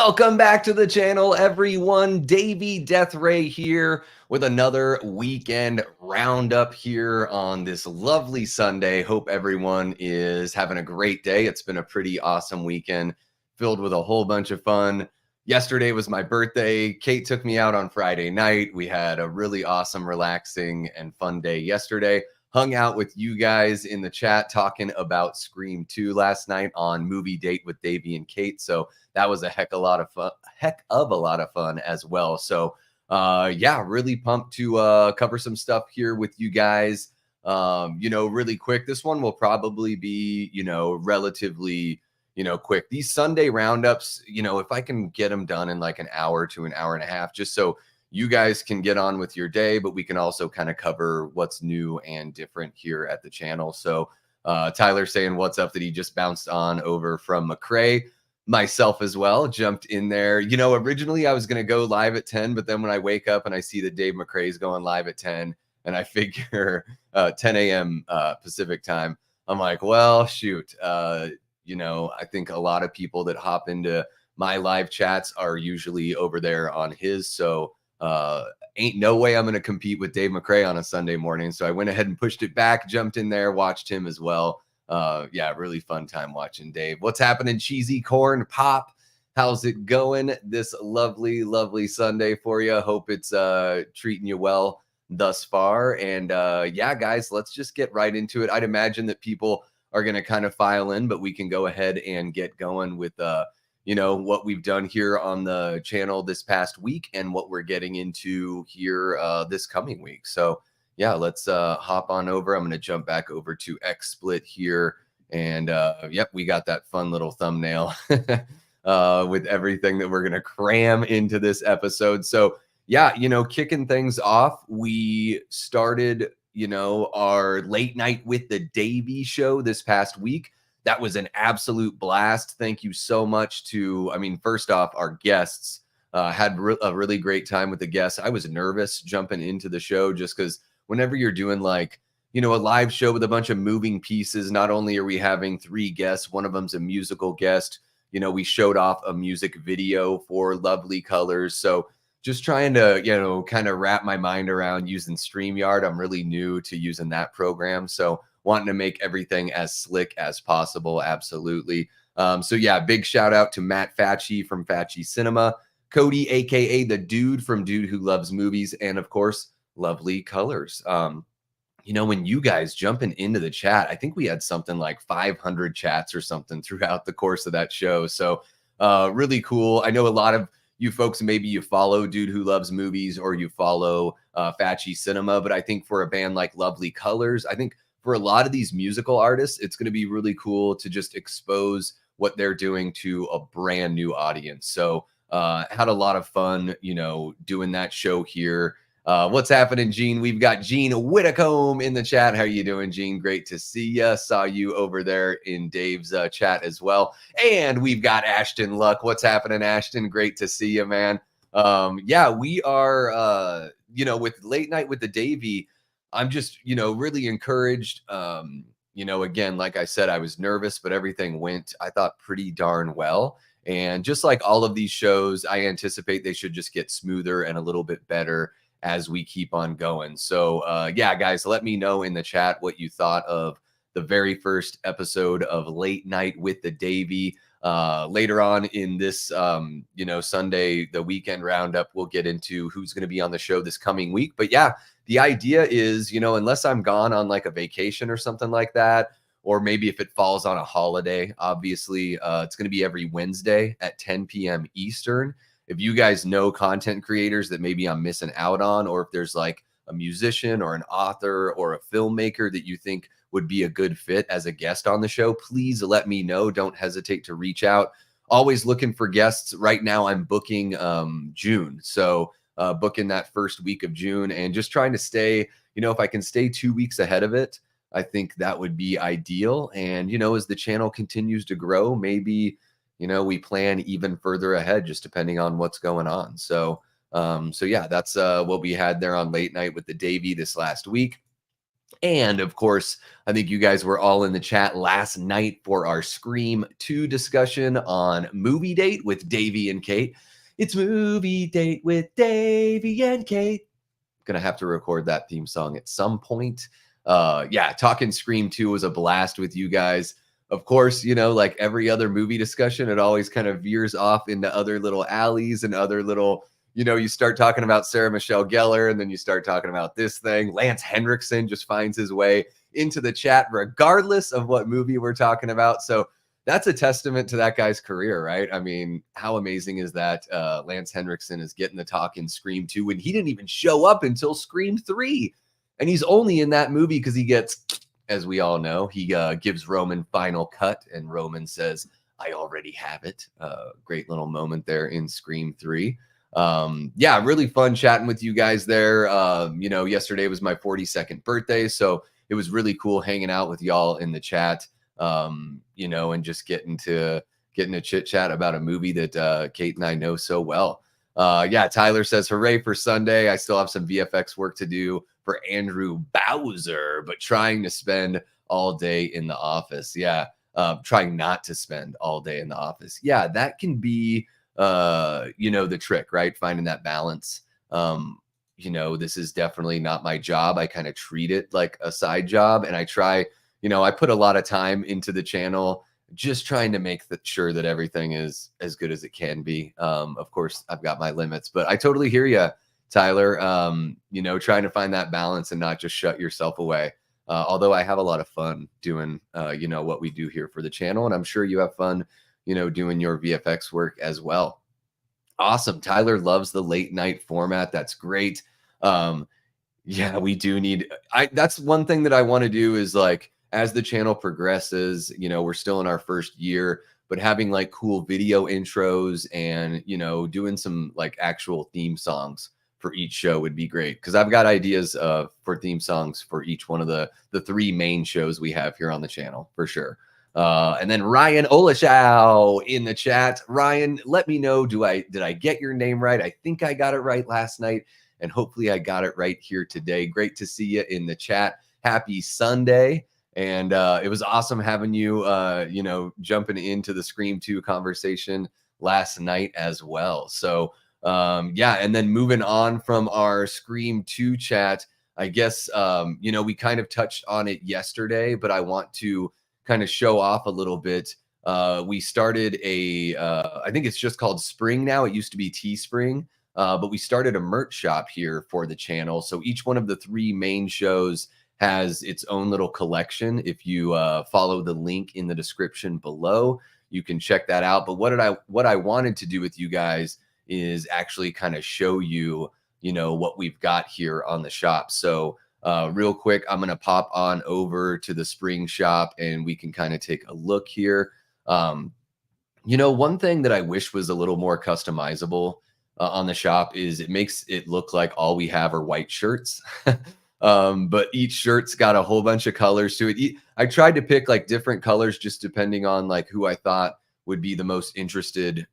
Welcome back to the channel, everyone. Davey Death Ray here with another weekend roundup here on this lovely Sunday. Hope everyone is having a great day. It's been a pretty awesome weekend filled with a whole bunch of fun. Yesterday was my birthday. Kate took me out on Friday night. We had a really awesome, relaxing, and fun day yesterday. Hung out with you guys in the chat talking about Scream 2 last night on Movie Date with Davey and Kate. So that was a heck of a lot of fun as well. So yeah, really pumped to cover some stuff here with you guys. Really quick. This one will probably be, relatively, quick. These Sunday roundups, if I can get them done in like an hour to an hour and a half, just so you guys can get on with your day, but we can also kind of cover what's new and different here at the channel. So Tyler saying what's up, that he just bounced on over from McCrae. Myself as well, jumped in there. Originally I was going to go live at 10, but then when I wake up and I see that Dave McCrae's going live at 10, and I figure 10 a.m. Pacific time, I'm like, well, shoot. I think a lot of people that hop into my live chats are usually over there on his. So ain't no way I'm going to compete with Dave McCrae on a Sunday morning. So I went ahead and pushed it back, jumped in there, watched him as well. Yeah, really fun time watching Dave. What's happening, Cheesy Corn Pop? How's it going this lovely Sunday for you? Hope it's treating you well thus far. And yeah, guys, let's just get right into it. I'd imagine that people are going to kind of file in, but we can go ahead and get going with what we've done here on the channel this past week and what we're getting into here this coming week. So yeah, let's hop on over. I'm going to jump back over to XSplit here. And yep, we got that fun little thumbnail with everything that we're going to cram into this episode. So yeah, kicking things off, we started, our late night with the Davey show this past week. That was an absolute blast. Thank you so much to, first off, our guests. Had a really great time with the guests. I was nervous jumping into the show just because whenever you're doing like, a live show with a bunch of moving pieces, not only are we having 3 guests, one of them's a musical guest. We showed off a music video for Lovely Colors. So just trying to, kind of wrap my mind around using StreamYard. I'm really new to using that program. So wanting to make everything as slick as possible. Absolutely. So yeah, big shout out to Matt Facci from Facci Cinema, Cody, AKA the dude from Dude Who Loves Movies, and of course, Lovely Colors. When you guys jumping into the chat, I think we had something like 500 chats or something throughout the course of that show. So really cool. I know a lot of you folks, maybe you follow Dude Who Loves Movies or you follow Facci Cinema, but I think for a band like Lovely Colors, I think for a lot of these musical artists, it's going to be really cool to just expose what they're doing to a brand new audience. So had a lot of fun, doing that show here. What's happening, Gene? We've got Gene Whitacombe in the chat. How are you doing, Gene? Great to see you. Saw you over there in Dave's chat as well. And we've got Ashton Luck. What's happening, Ashton? Great to see you, man. Yeah, we are, with Late Night with the Davey, I'm just, really encouraged. Again, like I said, I was nervous, but everything went, I thought, pretty darn well. And just like all of these shows, I anticipate they should just get smoother and a little bit better as we keep on going. So yeah, guys, let me know in the chat what you thought of the very first episode of Late Night with the Davey. Later on in this, Sunday, the weekend roundup, we'll get into who's going to be on the show this coming week. But yeah, the idea is, unless I'm gone on like a vacation or something like that, or maybe if it falls on a holiday, obviously it's going to be every Wednesday at 10 p.m. Eastern. If you guys know content creators that maybe I'm missing out on, or if there's like a musician or an author or a filmmaker that you think would be a good fit as a guest on the show, please let me know. Don't hesitate to reach out. Always looking for guests. Right now I'm booking June. So booking that first week of June and just trying to stay, if I can stay 2 weeks ahead of it, I think that would be ideal. And, as the channel continues to grow, maybe, we plan even further ahead, just depending on what's going on. So yeah, that's what we had there on Late Night with the Davey this last week. And of course, I think you guys were all in the chat last night for our Scream 2 discussion on Movie Date with Davey and Kate. It's Movie Date with Davey and Kate. Gonna have to record that theme song at some point. Yeah, talking Scream 2 was a blast with you guys. Of course, like every other movie discussion, it always kind of veers off into other little alleys and other little, you start talking about Sarah Michelle Gellar, and then you start talking about this thing. Lance Henriksen just finds his way into the chat regardless of what movie we're talking about. So that's a testament to that guy's career, right? I mean, how amazing is that? Lance Henriksen is getting the talk in Scream 2 when he didn't even show up until Scream 3. And he's only in that movie because he gets, as we all know, he gives Roman final cut, and Roman says, I already have it. Great little moment there in Scream 3. Yeah, really fun chatting with you guys there. Yesterday was my 42nd birthday, so it was really cool hanging out with y'all in the chat. And just getting to chit chat about a movie that Kate and I know so well. Yeah, Tyler says, hooray for Sunday. I still have some VFX work to do for Andrew Bowser, but trying to spend all day in the office. Yeah, trying not to spend all day in the office. Yeah, that can be, the trick, right? Finding that balance. This is definitely not my job. I kind of treat it like a side job, and I try, I put a lot of time into the channel, just trying to make sure that everything is as good as it can be. Of course, I've got my limits, but I totally hear you, Tyler. Trying to find that balance and not just shut yourself away. Although I have a lot of fun doing, what we do here for the channel, and I'm sure you have fun, doing your VFX work as well. Awesome. Tyler loves the late night format. That's great. Yeah, we do need, that's one thing that I want to do is like, as the channel progresses, we're still in our first year, but having like cool video intros and, doing some like actual theme songs for each show would be great. Cause I've got ideas for theme songs for each one of the three main shows we have here on the channel for sure. And then Ryan Olashow in the chat. Ryan, let me know, did I get your name right? I think I got it right last night, and hopefully I got it right here today. Great to see you in the chat. Happy Sunday. And it was awesome having you, jumping into the Scream 2 conversation last night as well. So, yeah, and then moving on from our Scream 2 chat, I guess, we kind of touched on it yesterday, but I want to kind of show off a little bit. We started I think it's just called Spring now. It used to be Teespring, but we started a merch shop here for the channel. So each one of the three main shows has its own little collection. If you follow the link in the description below, you can check that out. But what I wanted to do with you guys is actually kind of show you, what we've got here on the shop. So real quick, I'm going to pop on over to the Spring shop and we can kind of take a look here. One thing that I wish was a little more customizable on the shop is it makes it look like all we have are white shirts. But each shirt's got a whole bunch of colors to it. I tried to pick like different colors just depending on like who I thought would be the most interested,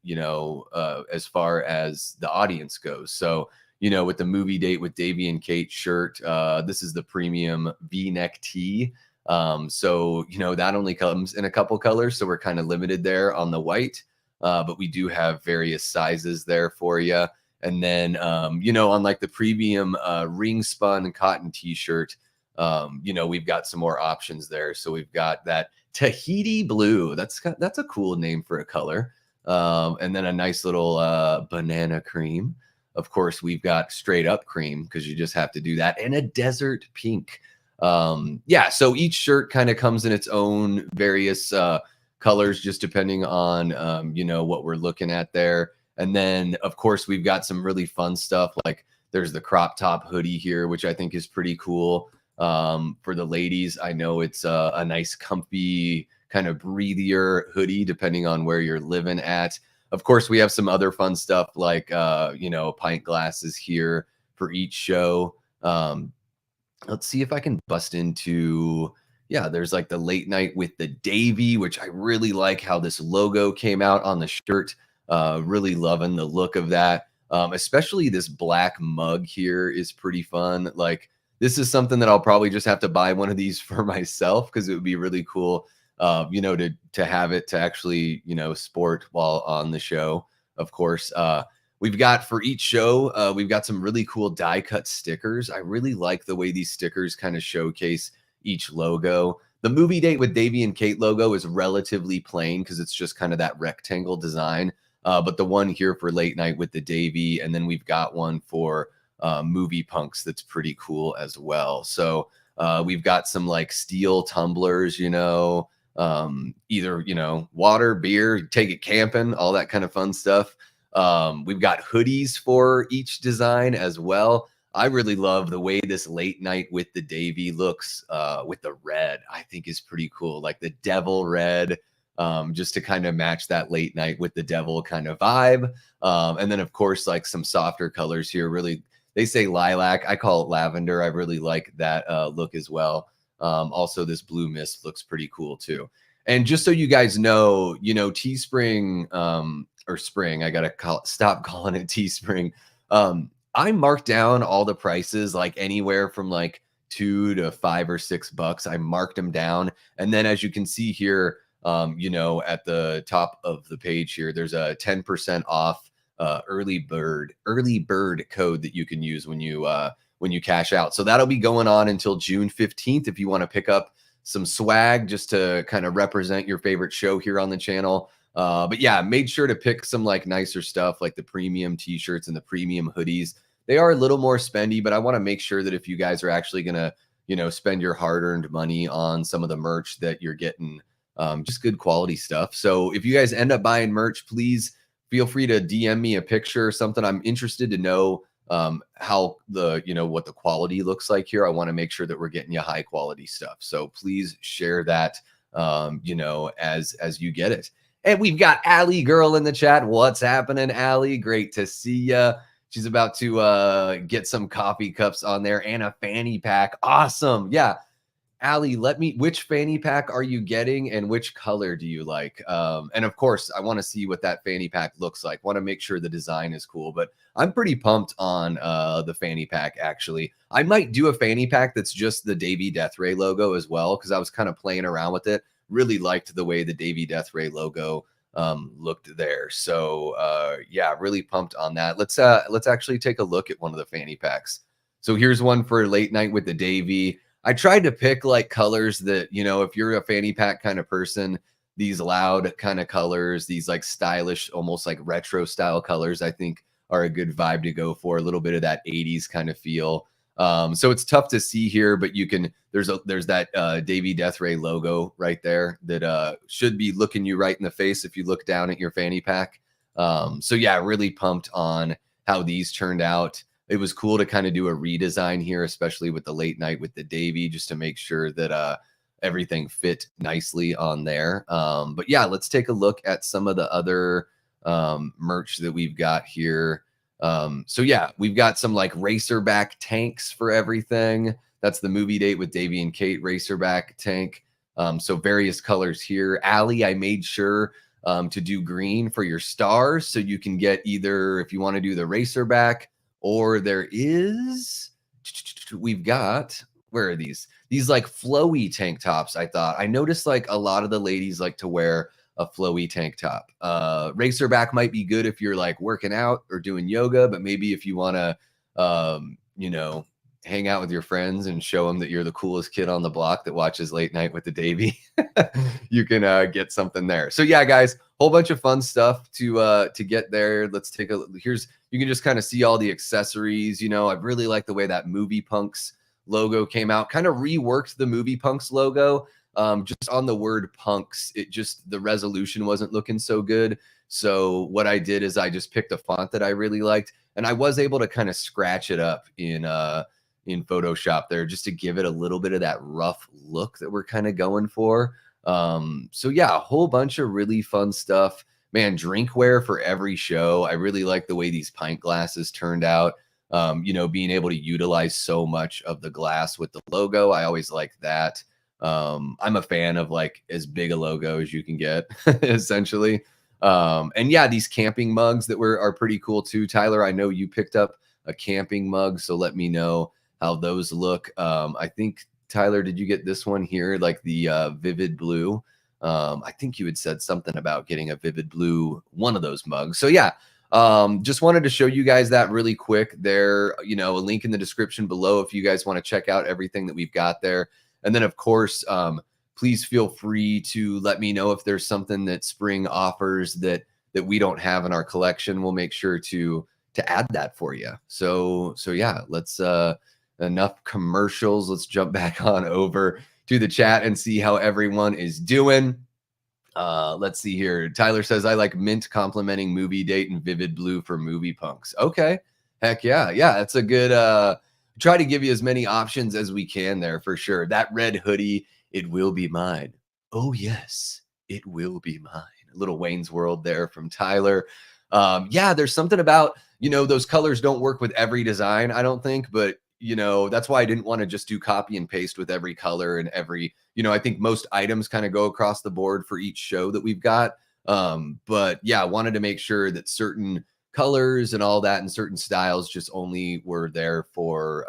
as far as the audience goes. So, with the Movie Date with Davey and Kate shirt, this is the premium V-neck tee. So, that only comes in a couple colors. So we're kind of limited there on the white, but we do have various sizes there for you. And then, on like the premium ring spun cotton t-shirt, we've got some more options there. So we've got that Tahiti blue. That's a cool name for a color. And then a nice little banana cream. Of course, we've got straight up cream because you just have to do that. And a desert pink. Yeah, so each shirt kind of comes in its own various colors, just depending on, what we're looking at there. And then, of course, we've got some really fun stuff. Like there's the crop top hoodie here, which I think is pretty cool. For the ladies, I know it's a nice, comfy, kind of breathier hoodie, depending on where you're living at. Of course, we have some other fun stuff like, pint glasses here for each show. Let's see if I can bust into, yeah, there's like the late night with the Davy, which I really like how this logo came out on the shirt. Really loving the look of that. Especially this black mug here is pretty fun. Like this is something that I'll probably just have to buy one of these for myself because it would be really cool, to have it to actually, sport while on the show. Of course, we've got for each show, we've got some really cool die cut stickers. I really like the way these stickers kind of showcase each logo. The movie date with Davey and Kate logo is relatively plain because it's just kind of that rectangle design. But the one here for late night with the Davey, and then we've got one for movie punks that's pretty cool as well. So we've got some like steel tumblers, either water, beer, take it camping, all that kind of fun stuff. We've got hoodies for each design as well. I really love the way this late night with the Davy looks with the red. I think is pretty cool, like the devil red, just to kind of match that late night with the devil kind of vibe. And then of course, like some softer colors here. Really, they say lilac. I call it lavender. I really like that look as well. Also, this blue mist looks pretty cool too. And just so you guys know, Teespring or Spring, I gotta stop calling it Teespring. I marked down all the prices, like anywhere from like $2 to $5 or $6. I marked them down, and then as you can see here, at the top of the page here, there's a 10% off early bird code that you can use when you cash out. So that'll be going on until June 15th if you want to pick up some swag just to kind of represent your favorite show here on the channel. But yeah, made sure to pick some like nicer stuff like the premium t-shirts and the premium hoodies. They are a little more spendy, but I want to make sure that if you guys are actually going to, spend your hard-earned money on some of the merch, that you're getting just good quality stuff. So if you guys end up buying merch, please feel free to DM me a picture or something. I'm interested to know how what the quality looks like here. I want to make sure that we're getting you high quality stuff. So please share that, as you get it. And we've got Allie Girl in the chat. What's happening, Allie? Great to see you. She's about to get some coffee cups on there and a fanny pack. Awesome. Yeah. Allie, which fanny pack are you getting and which color do you like? And of course, I want to see what that fanny pack looks like. Want to make sure the design is cool, but I'm pretty pumped on the fanny pack, actually. I might do a fanny pack that's just the Davey Death Ray logo as well, because I was kind of playing around with it. Really liked the way the Davey Death Ray logo looked there. So yeah, really pumped on that. Let's actually take a look at one of the fanny packs. So here's one for late night with the Davey. I tried to pick like colors that, if you're a fanny pack kind of person, these loud kind of colors, these like stylish, almost like retro style colors, I think are a good vibe to go for. A little bit of that 80s kind of feel. So it's tough to see here, but there's that Davey Death Ray logo right there that should be looking you right in the face if you look down at your fanny pack. So yeah, really pumped on how these turned out. It was cool to kind of do a redesign here, especially with the late night with the Davey, just to make sure that everything fit nicely on there. But yeah, let's take a look at some of the other merch that we've got here. So yeah, we've got some like racerback tanks for everything. That's the movie date with Davey and Kate racerback tank. So various colors here. Allie, I made sure to do green for your stars, so you can get either if you want to do the racerback, or we've got, where are these like flowy tank tops. I noticed like a lot of the ladies like to wear a flowy tank top. Racerback might be good if you're like working out or doing yoga, but maybe if you want to hang out with your friends and show them that you're the coolest kid on the block that watches late night with the Davey, you can get something there. So yeah, guys, whole bunch of fun stuff to get there. Let's take a you can just kind of see all the accessories. I really like the way that Movie Punks logo came out. Kind of reworked the Movie Punks logo. Just on the word punks, the resolution wasn't looking so good. So what I did is I just picked a font that I really liked, and I was able to kind of scratch it up in Photoshop there just to give it a little bit of that rough look that we're kind of going for. So yeah, a whole bunch of really fun stuff. Man, drinkware for every show. I really like the way these pint glasses turned out. Being able to utilize so much of the glass with the logo. I always like that. I'm a fan of like as big a logo as you can get, essentially. And yeah, these camping mugs that are pretty cool too. Tyler, I know you picked up a camping mug, so let me know how those look. I think Tyler, did you get this one here, like the vivid blue? I think you had said something about getting a vivid blue one of those mugs. So yeah, just wanted to show you guys that really quick. There, a link in the description below if you guys want to check out everything that we've got there. And then of course, please feel free to let me know if there's something that Spring offers that we don't have in our collection. We'll make sure to add that for you. So yeah, let's enough commercials. Let's jump back on over to the chat and see how everyone is doing. Let's see here. Tyler says, I like mint complimenting movie date and vivid blue for movie punks. Okay. Heck yeah. Yeah, that's a good try to give you as many options as we can there for sure. That red hoodie, it will be mine. Oh yes, it will be mine. A little Wayne's World there from Tyler. Yeah, there's something about, those colors don't work with every design, I don't think, but that's why I didn't want to just do copy and paste with every color and every, I think most items kind of go across the board for each show that we've got. But yeah, I wanted to make sure that certain colors and all that and certain styles just only were there for,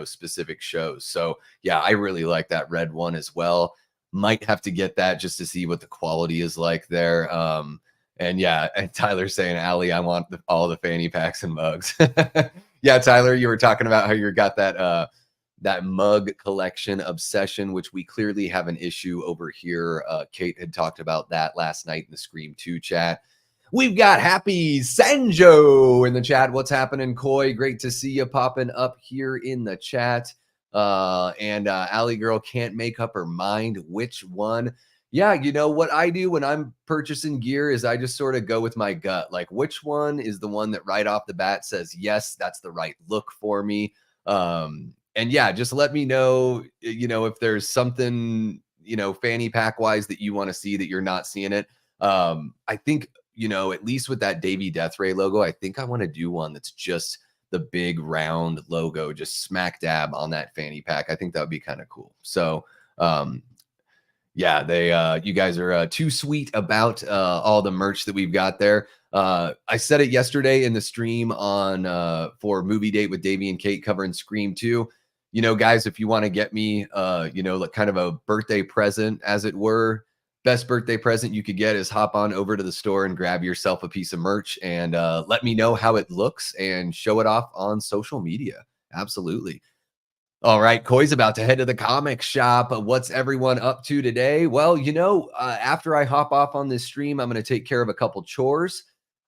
specific shows. So yeah, I really like that red one as well. Might have to get that just to see what the quality is like there. And yeah, and Tyler's saying, Allie, I want all the fanny packs and mugs. Yeah, Tyler, you were talking about how you got that mug collection obsession, which we clearly have an issue over here. Kate had talked about that last night in the Scream 2 chat. We've got Happy Sanjo in the chat. What's happening, Koi? Great to see you popping up here in the chat. And Allie Girl can't make up her mind which one. Yeah, what I do when I'm purchasing gear is I just sort of go with my gut. Like, which one is the one that right off the bat says, yes, that's the right look for me. And yeah, just let me know, if there's something, fanny pack wise that you want to see that you're not seeing it. I think, at least with that Davey Death Ray logo, I think I want to do one that's just the big round logo, just smack dab on that fanny pack. I think that would be kind of cool. So, yeah, you guys are too sweet about all the merch that we've got there. I said it yesterday in the stream on for Movie Date with Davey and Kate covering Scream 2. Guys, if you want to get me, like kind of a birthday present, as it were, best birthday present you could get is hop on over to the store and grab yourself a piece of merch and let me know how it looks and show it off on social media. Absolutely. All right, Koi's about to head to the comic shop. What's everyone up to today? Well, after I hop off on this stream, I'm going to take care of a couple chores.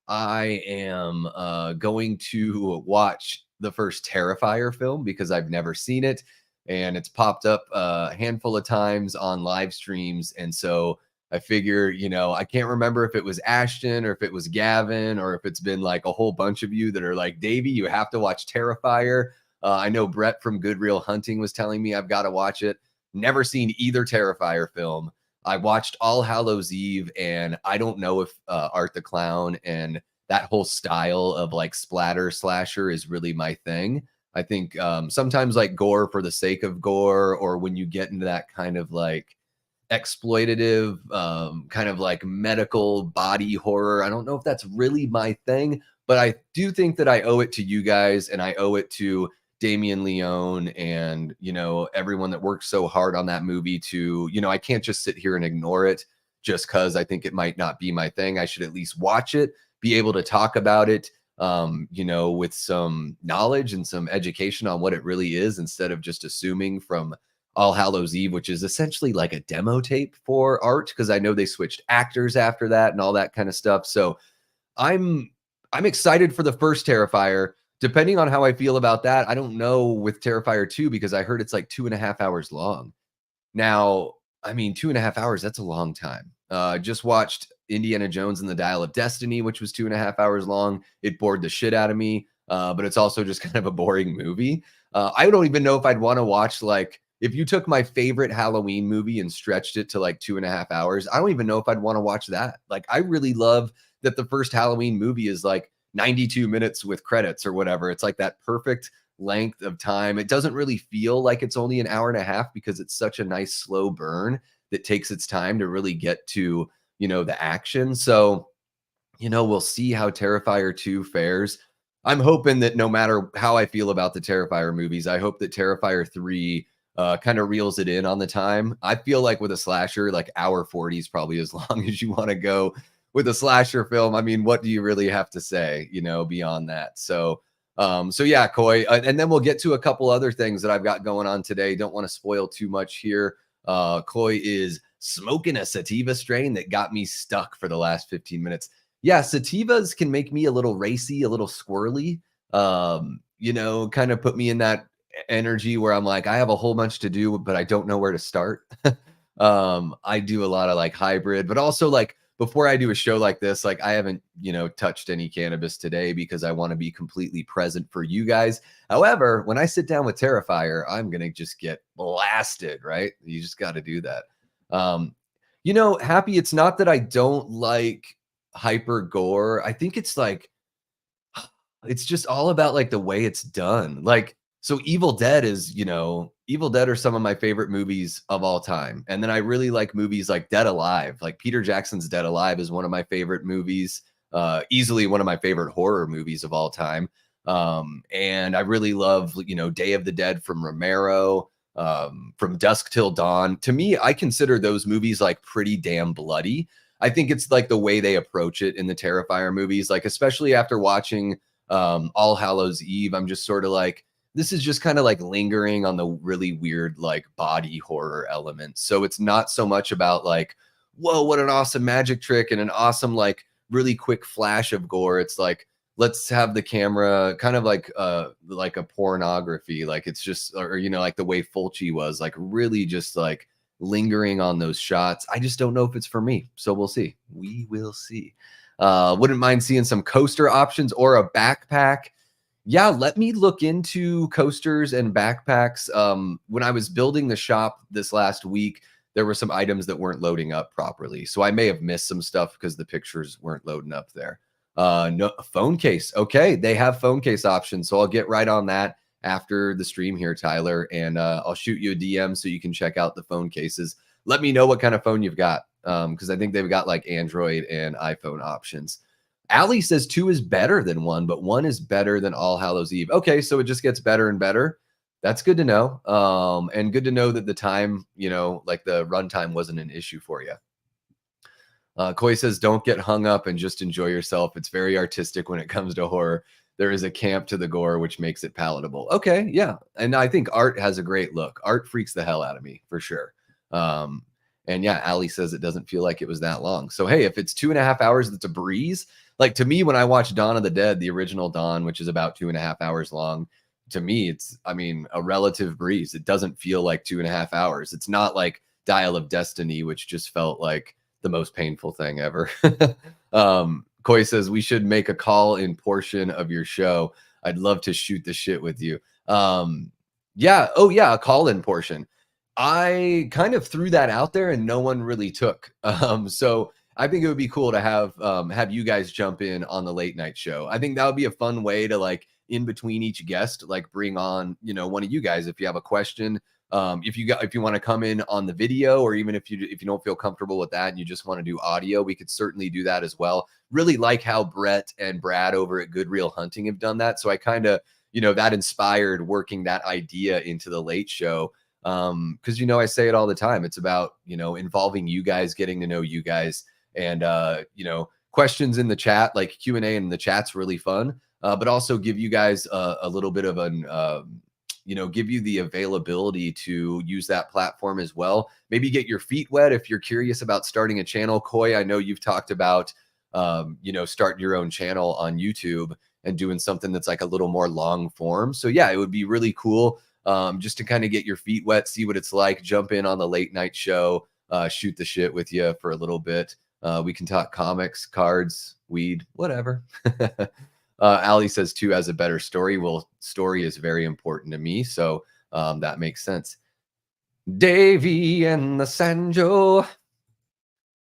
I am going to watch the first Terrifier film because I've never seen it, and it's popped up a handful of times on live streams. And so I figure, I can't remember if it was Ashton or if it was Gavin or if it's been like a whole bunch of you that are like, Davey, you have to watch Terrifier. I know Brett from Good Real Hunting was telling me I've got to watch it. Never seen either Terrifier film. I watched All Hallows Eve, and I don't know if Art the Clown and that whole style of like splatter slasher is really my thing. I think sometimes like gore for the sake of gore, or when you get into that kind of like exploitative, kind of like medical body horror, I don't know if that's really my thing, but I do think that I owe it to you guys, and I owe it to Damien Leone and, everyone that worked so hard on that movie to, I can't just sit here and ignore it just because I think it might not be my thing. I should at least watch it, be able to talk about it, with some knowledge and some education on what it really is, instead of just assuming from All Hallows Eve, which is essentially like a demo tape for Art, because I know they switched actors after that and all that kind of stuff. So I'm excited for the first Terrifier. Depending on how I feel about that, I don't know with Terrifier 2, because I heard it's like 2.5 hours long. Now, I mean, 2.5 hours, that's a long time. Just watched Indiana Jones and the Dial of Destiny, which was 2.5 hours long. It bored the shit out of me, but it's also just kind of a boring movie. I don't even know if I'd want to watch, like, if you took my favorite Halloween movie and stretched it to like 2.5 hours, I don't even know if I'd want to watch that. Like, I really love that the first Halloween movie is like 92 minutes with credits or whatever. It's like that perfect length of time. It doesn't really feel like it's only an hour and a half, because it's such a nice slow burn that takes its time to really get to, the action. So, we'll see how Terrifier 2 fares. I'm hoping that no matter how I feel about the Terrifier movies, I hope that Terrifier 3 kind of reels it in on the time. I feel like with a slasher, like hour 40 is probably as long as you want to go with a slasher film. I mean, what do you really have to say, beyond that? So yeah, Coy, and then we'll get to a couple other things that I've got going on today. Don't want to spoil too much here. Coy is smoking a sativa strain that got me stuck for the last 15 minutes. Yeah, sativas can make me a little racy, a little squirrely. Kind of put me in that energy where I'm like, I have a whole bunch to do, but I don't know where to start. I do a lot of like hybrid, but also like before I do a show like this, like I haven't, touched any cannabis today because I want to be completely present for you guys. However, when I sit down with Terrifier, I'm going to just get blasted, right? You just got to do that. Happy, it's not that I don't like hyper gore. I think it's like, it's just all about like the way it's done. Like, so Evil Dead is, Evil Dead are some of my favorite movies of all time. And then I really like movies like Dead Alive. Like Peter Jackson's Dead Alive is one of my favorite movies, easily one of my favorite horror movies of all time. And I really love, Day of the Dead from Romero, from Dusk Till Dawn. To me, I consider those movies like pretty damn bloody. I think it's like the way they approach it in the Terrifier movies, like especially after watching All Hallows Eve, I'm just sort of like, this is just kind of like lingering on the really weird like body horror elements. So it's not so much about like, whoa, what an awesome magic trick and an awesome like really quick flash of gore. It's like, let's have the camera kind of like a pornography, like it's just, or like the way Fulci was, like really just like lingering on those shots. I just don't know if it's for me, so we'll see. We will see. Wouldn't mind seeing some coaster options or a backpack. Yeah, let me look into coasters and backpacks. When I was building the shop this last week, there were some items that weren't loading up properly. So I may have missed some stuff because the pictures weren't loading up there. No phone case. Okay, they have phone case options. So I'll get right on that after the stream here, Tyler, and I'll shoot you a DM so you can check out the phone cases. Let me know what kind of phone you've got, because I think they've got like Android and iPhone options. Allie says 2 is better than 1, but 1 is better than All Hallows Eve. Okay, so it just gets better and better. That's good to know. And good to know that the time, like the runtime wasn't an issue for you. Coy says, don't get hung up and just enjoy yourself. It's very artistic when it comes to horror. There is a camp to the gore, which makes it palatable. Okay, yeah. And I think art has a great look. Art freaks the hell out of me, for sure. And yeah, Ali says it doesn't feel like it was that long. So, hey, if it's 2.5 hours, that's a breeze. Like to me, when I watch Dawn of the Dead, the original Dawn, which is about 2.5 hours long, to me, it's, a relative breeze. It doesn't feel like 2.5 hours. It's not like Dial of Destiny, which just felt like the most painful thing ever. Coy says we should make a call-in portion of your show. I'd love to shoot the shit with you. Yeah. Oh yeah, a call-in portion. I kind of threw that out there and no one really took. So I think it would be cool to have you guys jump in on the late night show. I think that would be a fun way to like in between each guest, like bring on, one of you guys if you have a question. If you want to come in on the video, or even if you don't feel comfortable with that and you just want to do audio, we could certainly do that as well. Really like how Brett and Brad over at Good Real Hunting have done that. So I kind of, that inspired working that idea into the late show. Because I say it all the time. It's about, involving you guys, getting to know you guys, and questions in the chat, like Q&A in the chat's really fun. But also give you guys a little bit of an give you the availability to use that platform as well. Maybe get your feet wet if you're curious about starting a channel. Coy, I know you've talked about, starting your own channel on YouTube and doing something that's like a little more long form. So yeah, it would be really cool just to kind of get your feet wet, see what it's like, jump in on the late night show, shoot the shit with you for a little bit. We can talk comics, cards, weed, whatever. Ali says 2 has a better story. Well, story is very important to me, so that makes sense. Davy and the Sanjo.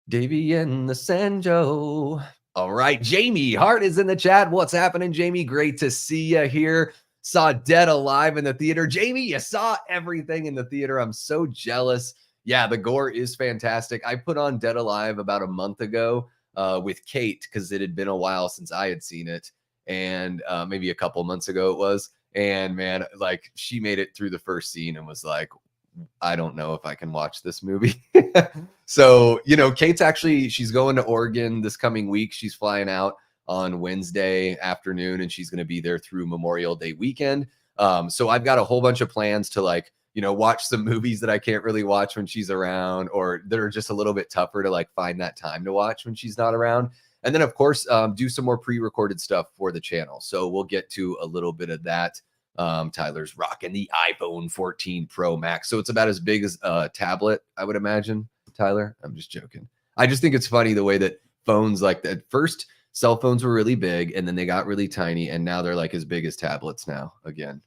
Davy and the Sanjo. All right, Jamie Hart is in the chat. What's happening, Jamie? Great to see you here. Saw Dead Alive in the theater. Jamie, you saw everything in the theater. I'm so jealous. Yeah, the gore is fantastic. I put on Dead Alive about a month ago with Kate because it had been a while since I had seen it. and maybe a couple months ago it was. And man, like she made it through the first scene and was like, I don't know if I can watch this movie. So, Kate's actually, she's going to Oregon this coming week. She's flying out on Wednesday afternoon and she's going to be there through Memorial Day weekend. So I've got a whole bunch of plans to like, watch some movies that I can't really watch when she's around, or that are just a little bit tougher to like find that time to watch when she's not around. And then of course, do some more pre-recorded stuff for the channel. So we'll get to a little bit of that. Tyler's rocking the iPhone 14 Pro Max. So it's about as big as a tablet, I would imagine, Tyler. I'm just joking. I just think it's funny the way that phones, like that first cell phones were really big and then they got really tiny and now they're like as big as tablets now again,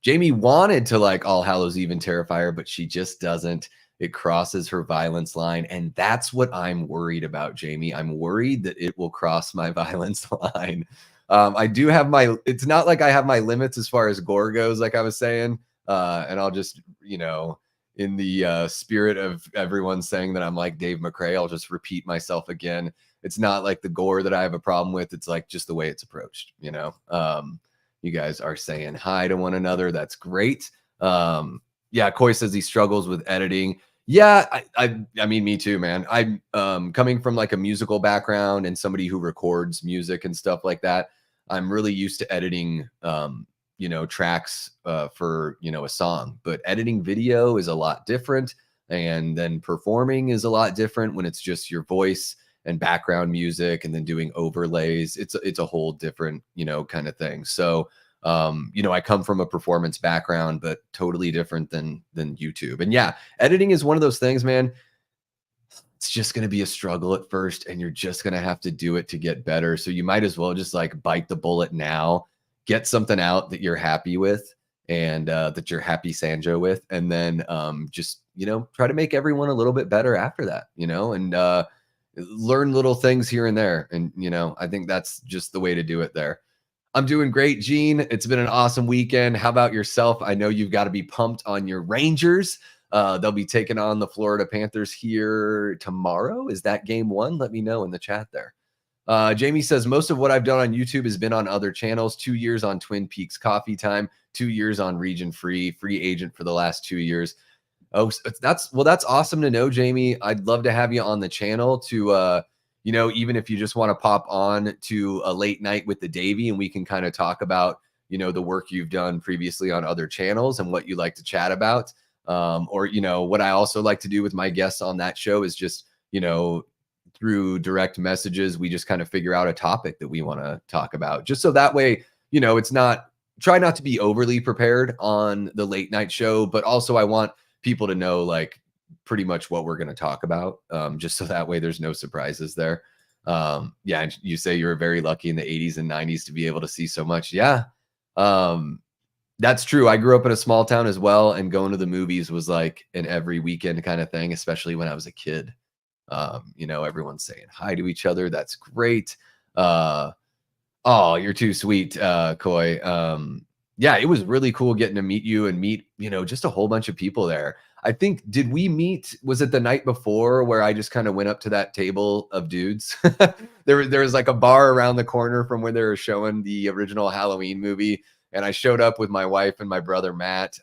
Jamie wanted to like All Hallows Eve and Terrifier, but she just doesn't. It crosses her violence line. And that's what I'm worried about, Jamie. I'm worried that it will cross my violence line. I do have it's not like I have my limits as far as gore goes, like I was saying. And I'll just, in the spirit of everyone saying that I'm like Dave McRae, I'll just repeat myself again. It's not like the gore that I have a problem with. It's like just the way it's approached, You guys are saying hi to one another. That's great. Yeah, Coy says he struggles with editing. Yeah, I mean, me too, man. I'm coming from like a musical background and somebody who records music and stuff like that. I'm really used to editing, tracks for, a song. But editing video is a lot different. And then performing is a lot different when it's just your voice and background music and then doing overlays. It's a whole different, kind of thing. So, I come from a performance background, but totally different than YouTube. And yeah, editing is one of those things, man. It's just going to be a struggle at first and you're just going to have to do it to get better. So you might as well just like bite the bullet now, get something out that you're happy with and that you're happy Sanjo with. And then just, try to make everyone a little bit better after that, and learn little things here and there. And, I think that's just the way to do it there. I'm doing great, Gene. It's been an awesome weekend. How about yourself? I know you've got to be pumped on your Rangers. They'll be taking on the Florida Panthers here tomorrow. Is that game one? Let me know in the chat there. Jamie says, most of what I've done on YouTube has been on other channels. 2 years on Twin Peaks Coffee Time, 2 years on Region Free agent for the last 2 years. Oh, that's awesome to know, Jamie. I'd love to have you on the channel to, even if you just want to pop on to a late night with the Davy and we can kind of talk about, the work you've done previously on other channels and what you like to chat about. Or, what I also like to do with my guests on that show is just, through direct messages, we just kind of figure out a topic that we want to talk about, just so that way, try not to be overly prepared on the late night show, but also I want people to know like pretty much what we're going to talk about, just so that way there's no surprises there. Yeah, you say you were very lucky in the 80s and 90s to be able to see so much. Yeah, that's true. I grew up in a small town as well, and going to the movies was like an every weekend kind of thing, especially when I was a kid. Everyone's saying hi to each other. That's great. Oh, you're too sweet, Coy. Yeah, it was really cool getting to meet you and meet, just a whole bunch of people there. I think, did we meet, was it the night before where I just kind of went up to that table of dudes? There was like a bar around the corner from where they were showing the original Halloween movie. And I showed up with my wife and my brother, Matt.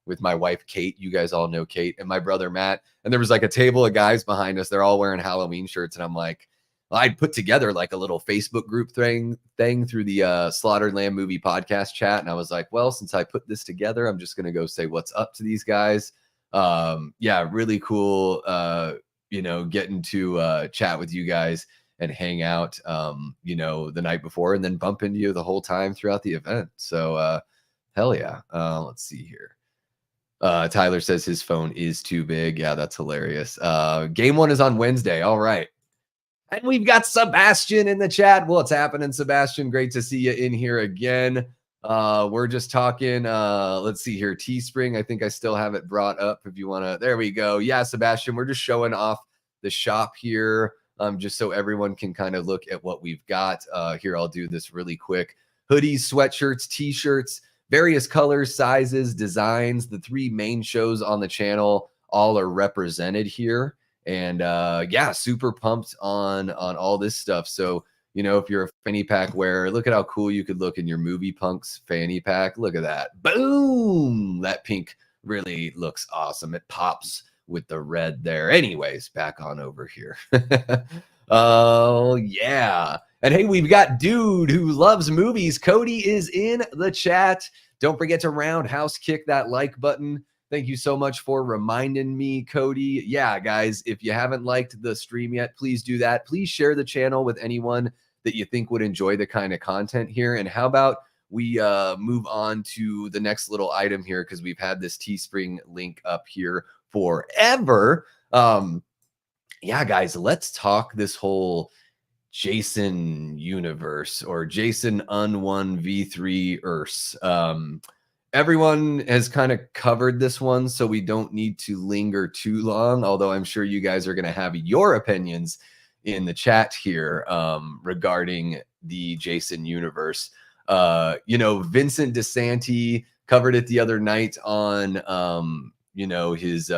With my wife, Kate, you guys all know Kate, and my brother, Matt. And there was like a table of guys behind us. They're all wearing Halloween shirts. And I'm like, I'd put together like a little Facebook group thing through the Slaughtered Lamb Movie Podcast chat. And I was like, well, since I put this together, I'm just going to go say what's up to these guys. Yeah, really cool, getting to chat with you guys and hang out, the night before and then bump into you the whole time throughout the event. So hell yeah. Let's see here. Tyler says his phone is too big. Yeah, that's hilarious. Game one is on Wednesday. All right. And we've got Sebastian in the chat. What's happening, Sebastian? Great to see you in here again. We're just talking. Let's see here. Teespring. I think I still have it brought up if you want to. There we go. Yeah, Sebastian, we're just showing off the shop here, just so everyone can kind of look at what we've got. Here, I'll do this really quick. Hoodies, sweatshirts, t-shirts, various colors, sizes, designs. The three main shows on the channel all are represented here. And yeah, super pumped on all this stuff. So, You know, if you're a fanny pack wearer, look at how cool you could look in your movie punks fanny pack. Look at that. Boom. That pink really looks awesome. It pops with the red there. Anyways, back on over here. Oh, yeah. And hey, we've got dude who loves movies. Cody is in the chat. Don't forget to roundhouse kick that like button. Thank you so much for reminding me, Cody. Yeah, guys, if you haven't liked the stream yet, please do that. Please share the channel with anyone that you think would enjoy the kind of content here. And how about we move on to the next little item here, because we've had this Teespring link up here forever. Yeah, guys, let's talk this whole Jason universe, or Jason1V3RSE. Everyone has kind of covered this one, so we don't need to linger too long, although I'm sure you guys are going to have your opinions in the chat here regarding the Jason universe. You know, Vincent DeSanti covered it the other night on you know, his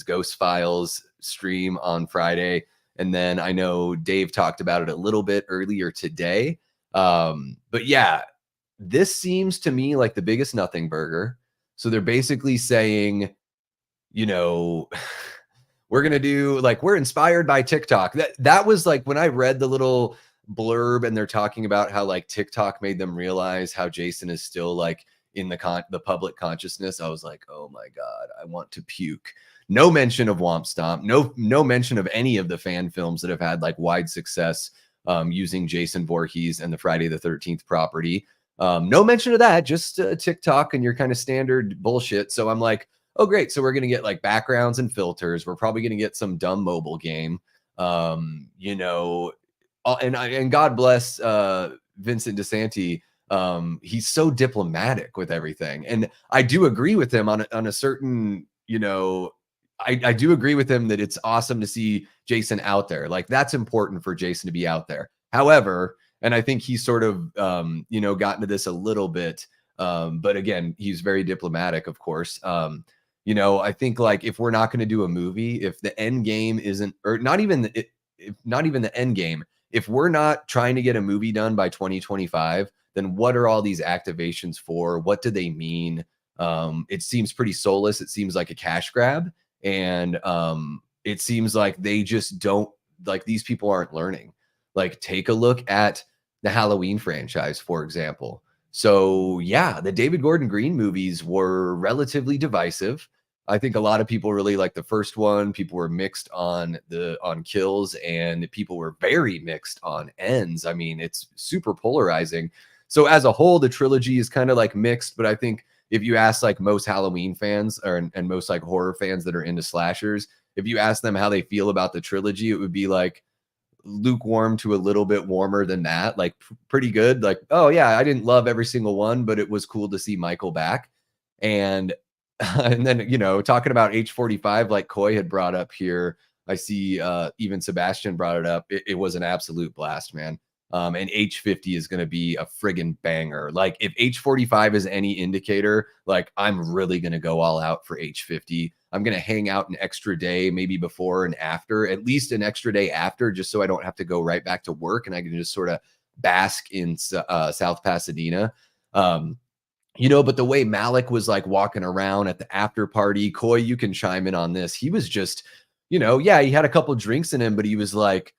Ghost Files stream on Friday. And then I know Dave talked about it a little bit earlier today. But yeah, this seems to me like the biggest nothing burger. So they're basically saying, you know, we're going to do, like, we're inspired by TikTok. That was like when I read the little blurb and they're talking about how like TikTok made them realize how Jason is still like in the public consciousness. I was like, oh my God, I want to puke. No mention of Womp Stomp. No mention of any of the fan films that have had like wide success using Jason Voorhees and the Friday the 13th property. No mention of that, just TikTok and your kind of standard bullshit. So I'm like, oh, great. So we're going to get like backgrounds and filters. We're probably going to get some dumb mobile game. You know, and God bless Vincent DeSanti. He's so diplomatic with everything. And I do agree with him on a certain, you know, I do agree with him that it's awesome to see Jason out there. Like, that's important for Jason to be out there. However, and I think he's sort of, you know, gotten to this a little bit. But again, he's very diplomatic, of course. You know, I think like if we're not going to do a movie, if the end game isn't, or not even, if not even the end game, if we're not trying to get a movie done by 2025, then what are all these activations for? What do they mean? It seems pretty soulless. It seems like a cash grab. And it seems like they just don't, like, these people aren't learning. Like, take a look at the Halloween franchise, for example. So yeah, the David Gordon Green movies were relatively divisive. I think a lot of people really liked the first one. People were mixed on kills, and people were very mixed on ends. I mean, it's super polarizing. So as a whole, the trilogy is kind of like mixed, but I think if you ask like most Halloween fans and most like horror fans that are into slashers, if you ask them how they feel about the trilogy, it would be like lukewarm to a little bit warmer than that. Like pretty good. Like, oh yeah, I didn't love every single one, but it was cool to see Michael back. And and then, you know, talking about H45, like Coy had brought up here, I see even Sebastian brought it up. It was an absolute blast, man. And H50 is going to be a friggin' banger. Like, if H45 is any indicator, like, I'm really going to go all out for H50. I'm going to hang out an extra day, maybe before and after, at least an extra day after, just so I don't have to go right back to work and I can just sort of bask in South Pasadena. You know, but the way Malik was like walking around at the after party, Coy, you can chime in on this. He was just, you know, yeah, he had a couple drinks in him, but he was like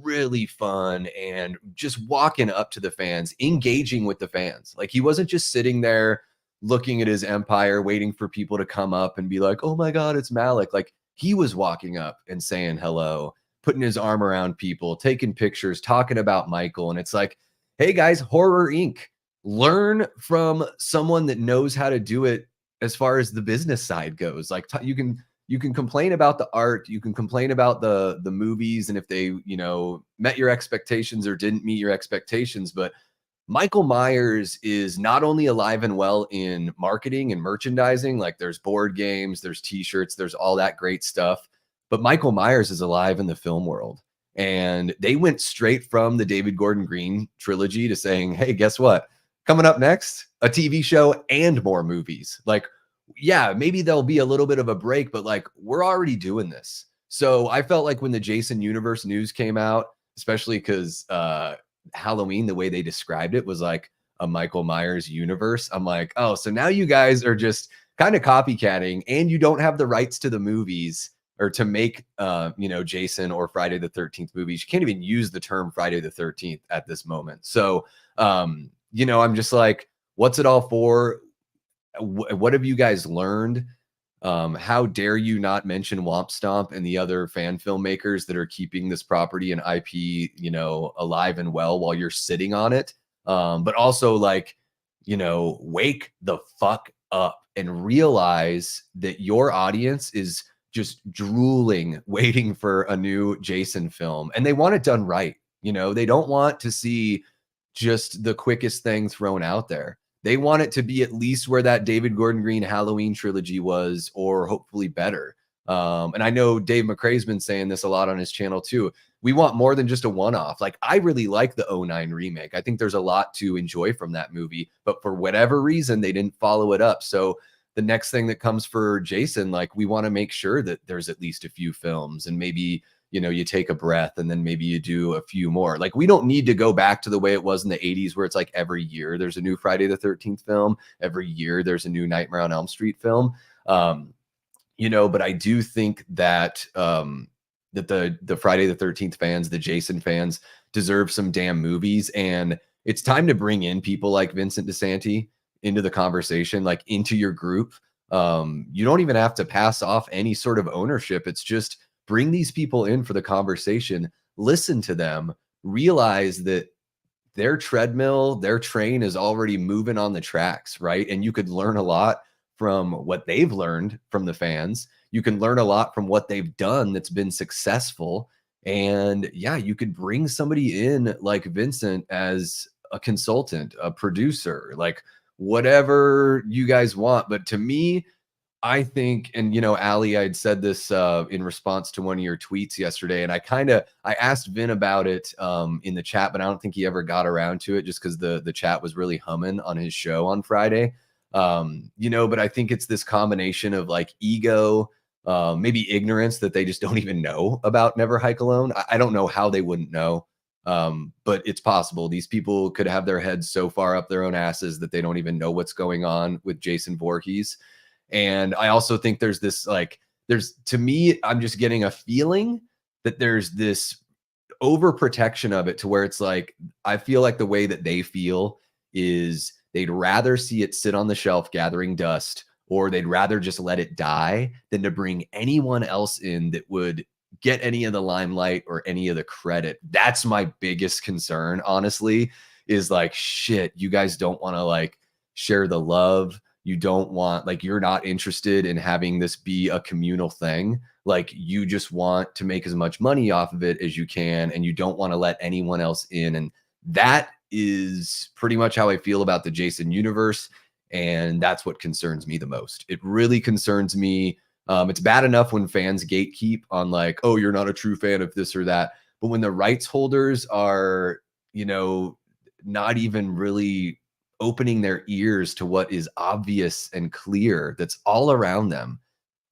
really fun and just walking up to the fans, engaging with the fans. Like, he wasn't just sitting there looking at his empire, waiting for people to come up and be like, oh my God, it's Malik. Like, he was walking up and saying hello, putting his arm around people, taking pictures, talking about Michael. And it's like, hey guys, Horror Inc., learn from someone that knows how to do it as far as the business side goes. Like, you can complain about the art, you can complain about the movies, and if they, you know, met your expectations or didn't meet your expectations, but Michael Myers is not only alive and well in marketing and merchandising, like there's board games, there's t-shirts, there's all that great stuff, but Michael Myers is alive in the film world. And they went straight from the David Gordon Green trilogy to saying, hey, guess what? Coming up next, a TV show and more movies. Like, yeah, maybe there'll be a little bit of a break, but like, we're already doing this. So I felt like when the Jason Universe news came out, especially because Halloween, the way they described it was like a Michael Myers universe. I'm like, oh, so now you guys are just kind of copycatting, and you don't have the rights to the movies or to make Jason or Friday the 13th movies. You can't even use the term Friday the 13th at this moment. So I'm just like, what's it all for? What have you guys learned? How dare you not mention Womp Stomp and the other fan filmmakers that are keeping this property and IP, alive and well while you're sitting on it? But also, like, wake the fuck up and realize that your audience is just drooling, waiting for a new Jason film, and they want it done right. They don't want to see just the quickest thing thrown out there. They want it to be at least where that David Gordon Green Halloween trilogy was, or hopefully better. And I know Dave McCrae's been saying this a lot on his channel too. We want more than just a one-off. Like, I really like the '09 remake. I think there's a lot to enjoy from that movie, but for whatever reason, they didn't follow it up. So the next thing that comes for Jason, like, we want to make sure that there's at least a few films, and maybe you take a breath and then maybe you do a few more. Like, we don't need to go back to the way it was in the 80s where it's like every year there's a new Friday the 13th film. Every year there's a new Nightmare on Elm Street film. But I do think that that the Friday the 13th fans, the Jason fans, deserve some damn movies. And it's time to bring in people like Vincent DeSanti into the conversation, like into your group. You don't even have to pass off any sort of ownership. It's just bring these people in for the conversation, listen to them, realize that their treadmill, their train is already moving on the tracks, right? And you could learn a lot from what they've learned from the fans. You can learn a lot from what they've done that's been successful. And yeah, you could bring somebody in like Vincent as a consultant, a producer, like whatever you guys want. But to me, I think, and Ali, I'd said this in response to one of your tweets yesterday, and I asked Vin about it in the chat, but I don't think he ever got around to it just because the chat was really humming on his show on Friday. But I think it's this combination of like ego, maybe ignorance that they just don't even know about Never Hike Alone. I don't know how they wouldn't know, but it's possible. These people could have their heads so far up their own asses that they don't even know what's going on with Jason Voorhees. And I also think there's this, like, to me, I'm just getting a feeling that there's this overprotection of it to where it's like, I feel like the way that they feel is they'd rather see it sit on the shelf gathering dust, or they'd rather just let it die than to bring anyone else in that would get any of the limelight or any of the credit. That's my biggest concern, honestly, is like, shit, you guys don't want to like share the love. You don't want, like, you're not interested in having this be a communal thing. Like, you just want to make as much money off of it as you can, and you don't want to let anyone else in. And that is pretty much how I feel about the Jason universe. And that's what concerns me the most. It really concerns me. It's bad enough when fans gatekeep on like, oh, you're not a true fan of this or that. But when the rights holders are, not even really opening their ears to what is obvious and clear that's all around them,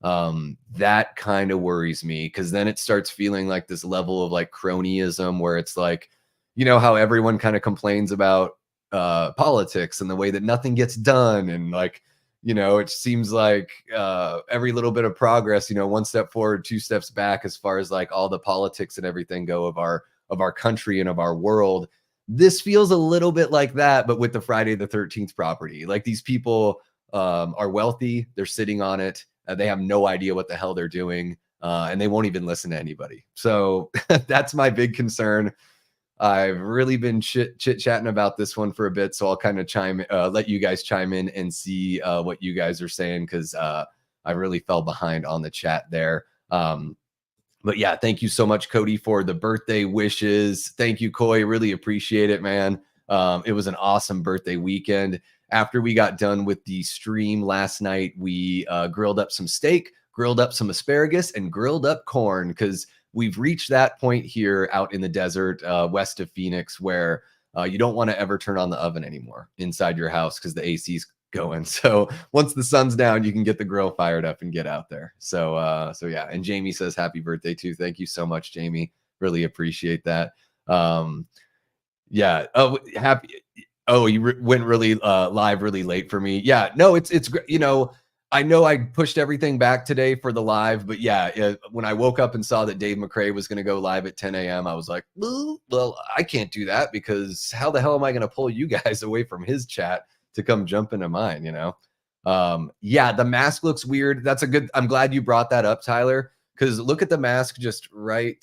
that kind of worries me, because then it starts feeling like this level of like cronyism where it's like, how everyone kind of complains about politics and the way that nothing gets done, and like, it seems like every little bit of progress, one step forward, two steps back, as far as like all the politics and everything go of our country and of our world. This feels a little bit like that, but with the Friday the 13th property. Like, these people are wealthy. They're sitting on it. They have no idea what the hell they're doing. And they won't even listen to anybody. So that's my big concern. I've really been chit-chatting about this one for a bit. So I'll kind of let you guys chime in and see what you guys are saying, because I really fell behind on the chat there. But yeah, thank you so much, Cody, for the birthday wishes. Thank you, Coy. Really appreciate it, man. It was an awesome birthday weekend. After we got done with the stream last night, we grilled up some steak, grilled up some asparagus, and grilled up corn, because we've reached that point here out in the desert west of Phoenix where you don't want to ever turn on the oven anymore inside your house because the AC's going. So once the sun's down, you can get the grill fired up and get out there. So yeah. And Jamie says happy birthday too. Thank you so much, Jamie. Really appreciate that. Yeah. Oh, happy. Oh, you went really live really late for me. Yeah. No, it's great. I know I pushed everything back today for the live, but yeah, when I woke up and saw that Dave McRae was going to go live at 10 a.m., I was like, well, I can't do that because how the hell am I going to pull you guys away from his chat to come jump into mine? Yeah, the mask looks weird. I'm glad you brought that up, Tyler, because look at the mask just right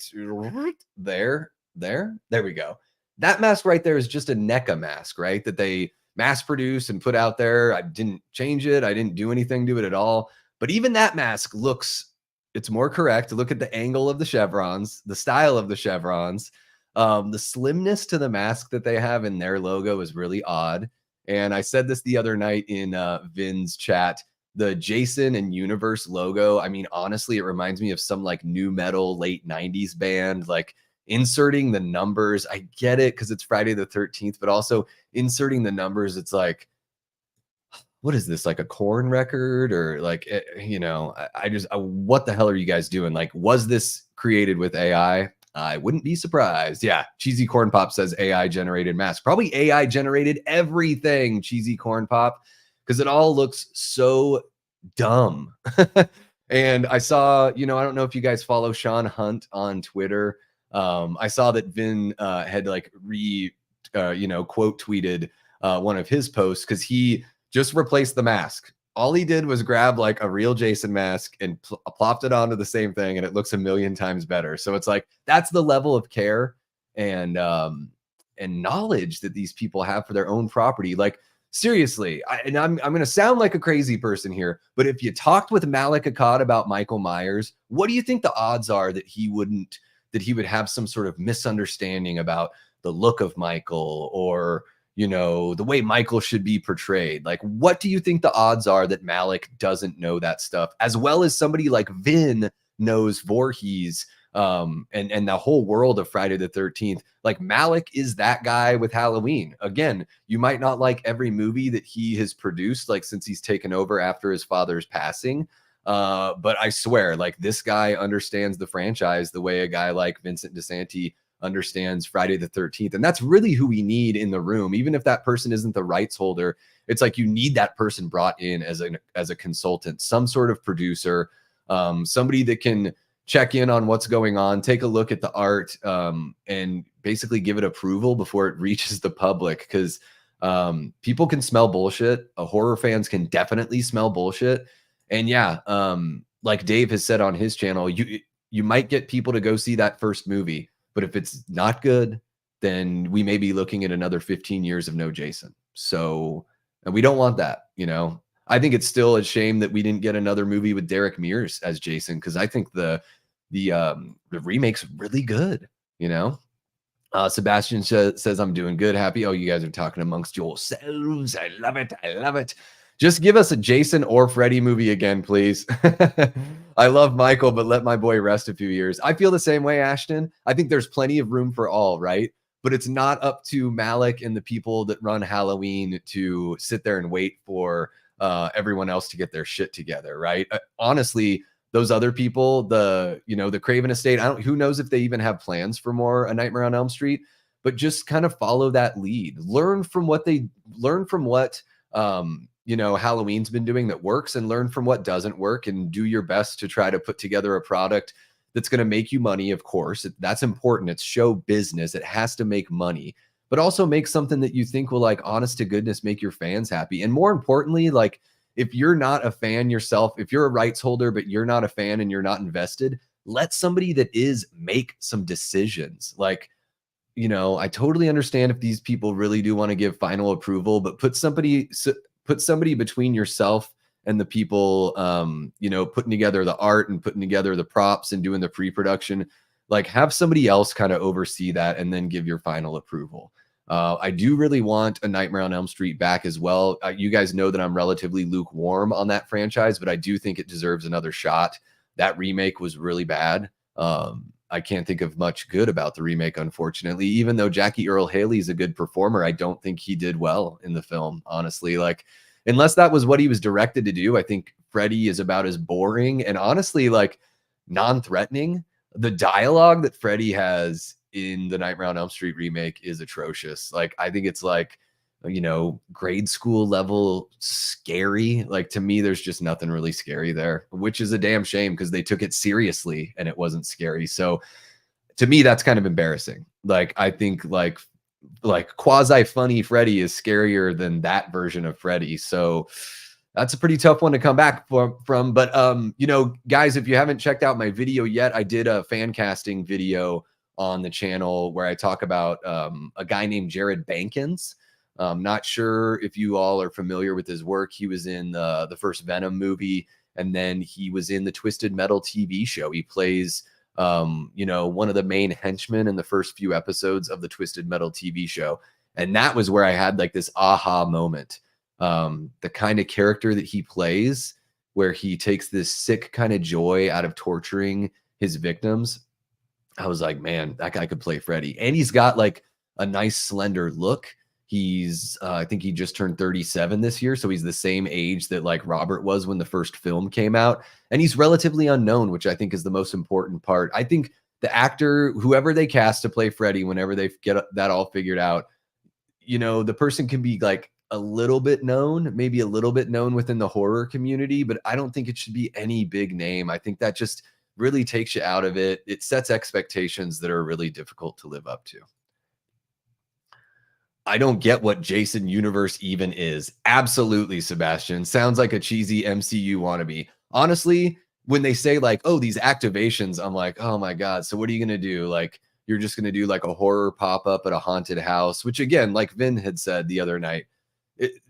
there we go. That mask right there is just a NECA mask, right? That they mass produce and put out there. I didn't change it. I didn't do anything to it at all. But even that mask it's more correct. Look at the angle of the chevrons, the style of the chevrons. The slimness to the mask that they have in their logo is really odd. And I said this the other night in Vin's chat. The Jason and Universe logo, I mean, honestly, it reminds me of some like new metal late 90s band. Like inserting the numbers, I get it because it's Friday the 13th, but also inserting the numbers, it's like, what is this, like a corn record? Or like, what the hell are you guys doing? Like, was this created with AI? I wouldn't be surprised. Yeah, Cheesy Corn Pop says AI generated mask. Probably AI generated everything, Cheesy Corn Pop, because it all looks so dumb. And I saw, I don't know if you guys follow Sean Hunt on Twitter. I saw that Vin had like quote tweeted one of his posts because he just replaced the mask. All he did was grab like a real Jason mask and plopped it onto the same thing, and it looks a million times better. So it's like that's the level of care and knowledge that these people have for their own property. Like seriously, I'm going to sound like a crazy person here, but if you talked with Malik Akkad about Michael Myers, what do you think the odds are that he would have some sort of misunderstanding about the look of Michael or the way Michael should be portrayed? Like, what do you think the odds are that Malik doesn't know that stuff, as well as somebody like Vin knows Voorhees and the whole world of Friday the 13th? Like, Malik is that guy with Halloween. Again, you might not like every movie that he has produced, like since he's taken over after his father's passing. But I swear, like, this guy understands the franchise the way a guy like Vincent DeSanti understands Friday the 13th. And that's really who we need in the room. Even if that person isn't the rights holder, it's like you need that person brought in as a consultant, some sort of producer, somebody that can check in on what's going on, take a look at the art, and basically give it approval before it reaches the public. Because people can smell bullshit. Horror fans can definitely smell bullshit. And yeah, like Dave has said on his channel, you might get people to go see that first movie, but if it's not good, then we may be looking at another 15 years of no Jason. So, and we don't want that, I think it's still a shame that we didn't get another movie with Derek Mears as Jason, because I think the remake's really good, Sebastian says I'm doing good, happy. Oh, you guys are talking amongst yourselves. I love it. I love it. Just give us a Jason or Freddy movie again, please. I love Michael, but let my boy rest a few years. I feel the same way, Ashton. I think there's plenty of room for all, right? But it's not up to Malik and the people that run Halloween to sit there and wait for everyone else to get their shit together, right? Honestly, those other people, the Craven Estate, who knows if they even have plans for more A Nightmare on Elm Street, but just kind of follow that lead. Learn from what Halloween's been doing that works, and learn from what doesn't work, and do your best to try to put together a product that's going to make you money. Of course, that's important. It's show business. It has to make money, but also make something that you think will, like, honest to goodness, make your fans happy. And more importantly, like, if you're not a fan yourself, if you're a rights holder, but you're not a fan and you're not invested, let somebody that is make some decisions. Like, I totally understand if these people really do want to give final approval, but put somebody between yourself and the people, putting together the art and putting together the props and doing the pre-production. Like, have somebody else kind of oversee that and then give your final approval. I do really want A Nightmare on Elm Street back as well. You guys know that I'm relatively lukewarm on that franchise, but I do think it deserves another shot. That remake was really bad. I can't think of much good about the remake, unfortunately. Even though Jackie Earle Haley is a good performer, I don't think he did well in the film, honestly. Like, unless that was what he was directed to do, I think Freddy is about as boring and honestly, like, non-threatening. The dialogue that Freddy has in the Nightmare on Elm Street remake is atrocious. Like, I think it's like, you know, grade school level scary. Like, to me, there's just nothing really scary there, which is a damn shame because they took it seriously and it wasn't scary. So to me, that's kind of embarrassing. Like, I think like quasi funny Freddy is scarier than that version of Freddy. So that's a pretty tough one to come back from. But you know, guys, if you haven't checked out my video yet, I did a fan casting video on the channel where I talk about a guy named Jared Bankins. Not sure if you all are familiar with his work. He was in the first Venom movie, and then he was in the Twisted Metal TV show. He plays you know, one of the main henchmen in the first few episodes of the Twisted Metal TV show. And that was where I had like this aha moment. The kind of character that he plays, where he takes this sick kind of joy out of torturing his victims. I was like, man, that guy could play Freddy. And he's got like a nice slender look. He's I think he just turned 37 this year, so he's the same age that like Robert was when the first film came out, and he's relatively unknown, which I think is the most important part. I think the actor, whoever they cast to play Freddy, whenever they get that all figured out, you know, the person can be like a little bit known, maybe a little bit known within the horror community, but I don't think it should be any big name. I think that just really takes you out of it. It sets expectations that are really difficult to live up to. I don't get what Jason Universe even is. Absolutely, Sebastian. Sounds like a cheesy MCU wannabe. Honestly, when they say like, oh, these activations, I'm like, oh my God. So what are you going to do? Like, you're just going to do like a horror pop-up at a haunted house, which again, like Vin had said the other night,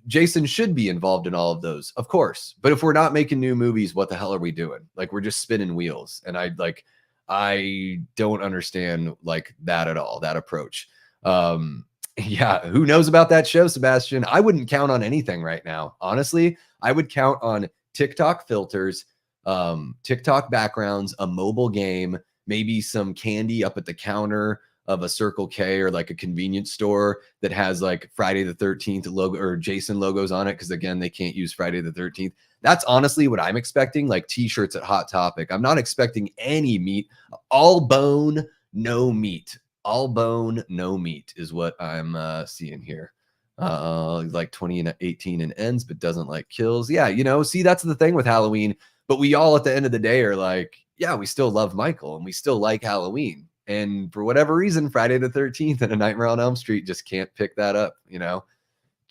Jason should be involved in all of those, of course. But if we're not making new movies, what the hell are we doing? Like, we're just spinning wheels. And I don't understand like that at all, that approach. Yeah, who knows about that show, Sebastian? I wouldn't count on anything right now. Honestly, I would count on TikTok filters, TikTok backgrounds, a mobile game, maybe some candy up at the counter of a Circle K or like a convenience store that has like Friday the 13th logo or Jason logos on it. Cause again, they can't use Friday the 13th. That's honestly what I'm expecting, like t-shirts at Hot Topic. I'm not expecting any meat, all bone, no meat. All bone, no meat is what I'm seeing here. Like 2018 and ends, but doesn't like kills. Yeah, you know, see, that's the thing with Halloween. But we all at the end of the day are like, yeah, we still love Michael and we still like Halloween. And for whatever reason, Friday the 13th and A Nightmare on Elm Street just can't pick that up, you know.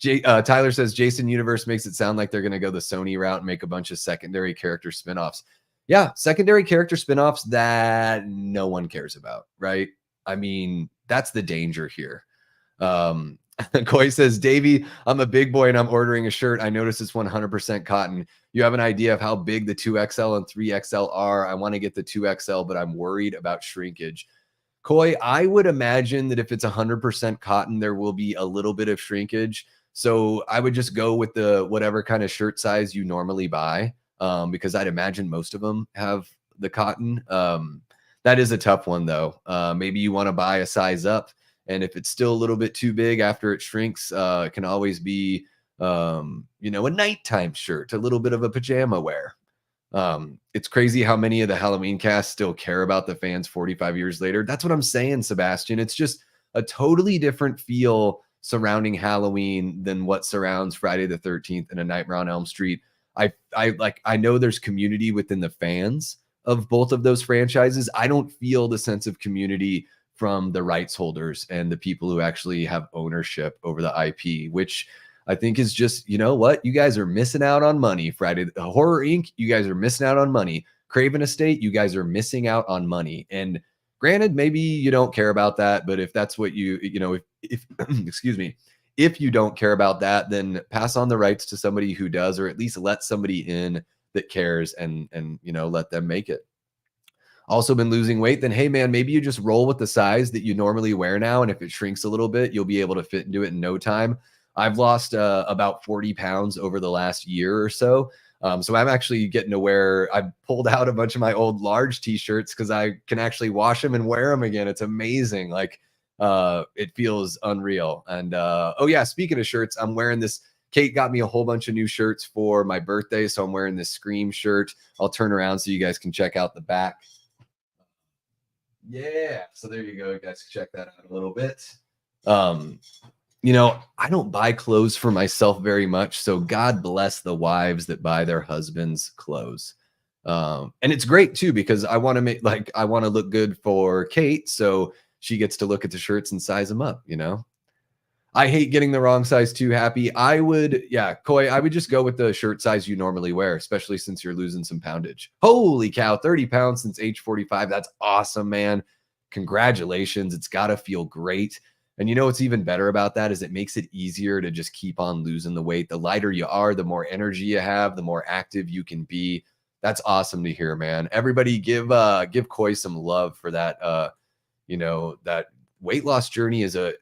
Tyler says Jason Universe makes it sound like they're going to go the Sony route and make a bunch of secondary character spinoffs. Yeah, secondary character spinoffs that no one cares about, right? I mean, that's the danger here. Koi says, Davey, I'm a big boy and I'm ordering a shirt. I notice it's 100% cotton. You have an idea of how big the 2XL and 3XL are. I want to get the 2XL, but I'm worried about shrinkage. Koi, I would imagine that if it's 100% cotton, there will be a little bit of shrinkage. So I would just go with the whatever kind of shirt size you normally buy, because I'd imagine most of them have the cotton. That is a tough one, though. Maybe you want to buy a size up, and if it's still a little bit too big after it shrinks, it can always be, you know, a nighttime shirt, a little bit of a pajama wear. It's crazy how many of the Halloween cast still care about the fans 45 years later. That's what I'm saying, Sebastian. It's just a totally different feel surrounding Halloween than what surrounds Friday the 13th and A Nightmare on Elm Street. I know there's community within the fans of both of those franchises. I don't feel the sense of community from the rights holders and the people who actually have ownership over the IP, which I think is just, you know what? You guys are missing out on money. Friday Horror Inc., you guys are missing out on money. Craven Estate, you guys are missing out on money. And granted, maybe you don't care about that, but if that's what you know, if excuse me, if you don't care about that, then pass on the rights to somebody who does, or at least let somebody in that cares and you know, let them make it. Also been losing weight, then hey man, maybe you just roll with the size that you normally wear now, and if it shrinks a little bit, you'll be able to fit into it in no time. I've lost about 40 pounds over the last year or so. So I'm actually getting to where I pulled out a bunch of my old large t-shirts because I can actually wash them and wear them again. It's amazing. Like it feels unreal. And oh yeah, speaking of shirts, I'm wearing this. Kate got me a whole bunch of new shirts for my birthday. So I'm wearing this Scream shirt. I'll turn around so you guys can check out the back. Yeah. So there you go. You guys check that out a little bit. Um, I don't buy clothes for myself very much. So God bless the wives that buy their husbands clothes. And it's great too, because I want to look good for Kate. So she gets to look at the shirts and size them up. I hate getting the wrong size too happy. Yeah, Koi, I would just go with the shirt size you normally wear, especially since you're losing some poundage. Holy cow, 30 pounds since age 45. That's awesome, man. Congratulations. It's got to feel great. And you know what's even better about that is it makes it easier to just keep on losing the weight. The lighter you are, the more energy you have, the more active you can be. That's awesome to hear, man. Everybody give Koi some love for that weight loss journey is a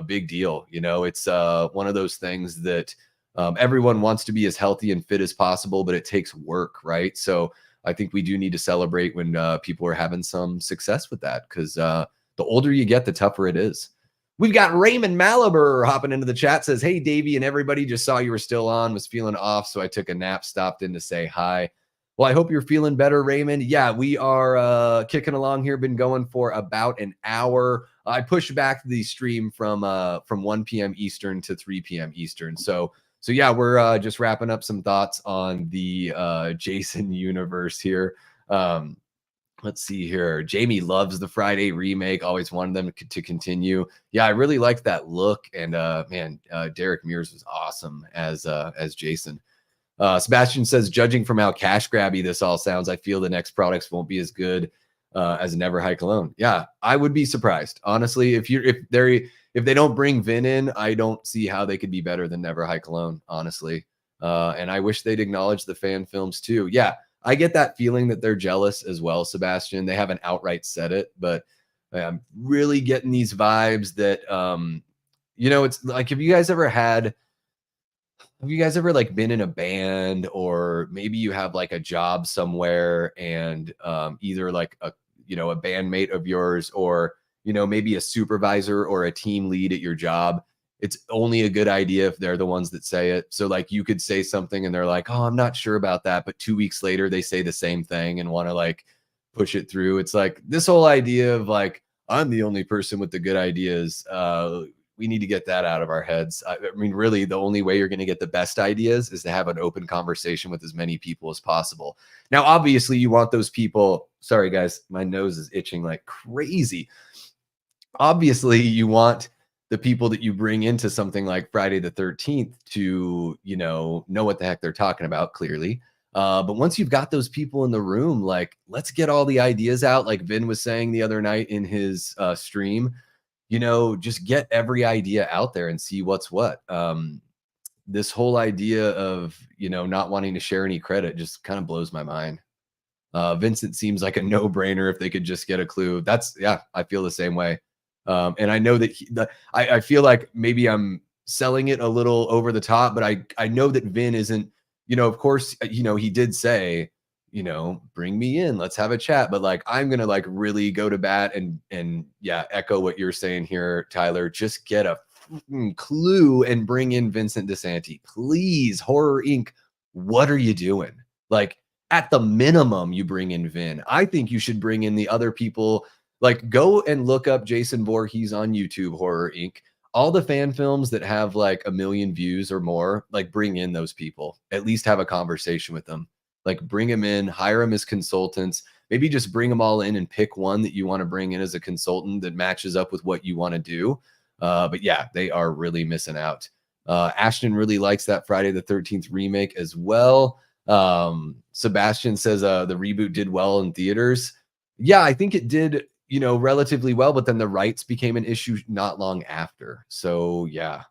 big deal. It's one of those things that everyone wants to be as healthy and fit as possible, but it takes work, right? So I think we do need to celebrate when people are having some success with that, because the older you get, the tougher it is. We've got Raymond Malaber hopping into the chat, says, "Hey, Davey and everybody, just saw you were still on, was feeling off, so I took a nap, stopped in to say hi." Well, I hope you're feeling better, Raymond. Yeah, we are kicking along here, been going for about an hour. I pushed back the stream from 1 p.m. Eastern to 3 p.m. Eastern. So yeah, we're just wrapping up some thoughts on the Jason universe here. Let's see here. Jamie loves the Friday remake. Always wanted them to continue. Yeah, I really liked that look. And man, Derek Mears was awesome as Jason. Sebastian says, judging from how cash grabby this all sounds, I feel the next products won't be as good as Never Hike Alone. Yeah, I would be surprised, honestly. If they don't bring Vin in, I don't see how they could be better than Never Hike Alone, honestly. And I wish they'd acknowledge the fan films too. Yeah, I get that feeling that they're jealous as well, Sebastian. They haven't outright said it, but I'm really getting these vibes that it's like, have you guys ever like been in a band, or maybe you have like a job somewhere, and either like a bandmate of yours, or maybe a supervisor or a team lead at your job? It's only a good idea if they're the ones that say it. So like you could say something and they're like, "Oh, I'm not sure about that," but 2 weeks later they say the same thing and want to like push it through. It's like this whole idea of like, I'm the only person with the good ideas. We need to get that out of our heads. I mean, really, the only way you're going to get the best ideas is to have an open conversation with as many people as possible. Now, obviously, you want those people. Sorry, guys, my nose is itching like crazy. Obviously, you want the people that you bring into something like Friday the 13th to, know what the heck they're talking about, clearly. But once you've got those people in the room, like, let's get all the ideas out. Like Vin was saying the other night in his stream, just get every idea out there and see what's what. This whole idea of, not wanting to share any credit just kind of blows my mind. Vincent seems like a no-brainer if they could just get a clue. Yeah, I feel the same way. And I know that I feel like maybe I'm selling it a little over the top, but I know that Vin isn't, of course, he did say, bring me in, let's have a chat. But like, I'm going to like really go to bat and yeah, echo what you're saying here, Tyler. Just get a clue and bring in Vincent DeSanti, please. Horror Inc. What are you doing? Like, at the minimum, you bring in Vin. I think you should bring in the other people. Like, go and look up Jason Voorhees on YouTube, Horror Inc. All the fan films that have like 1 million views or more, like, bring in those people. At least have a conversation with them. Like, bring them in, hire them as consultants. Maybe just bring them all in and pick one that you want to bring in as a consultant that matches up with what you want to do. But yeah, they are really missing out. Ashton really likes that Friday the 13th remake as well. Sebastian says the reboot did well in theaters. Yeah, I think it did, relatively well, but then the rights became an issue not long after. So yeah.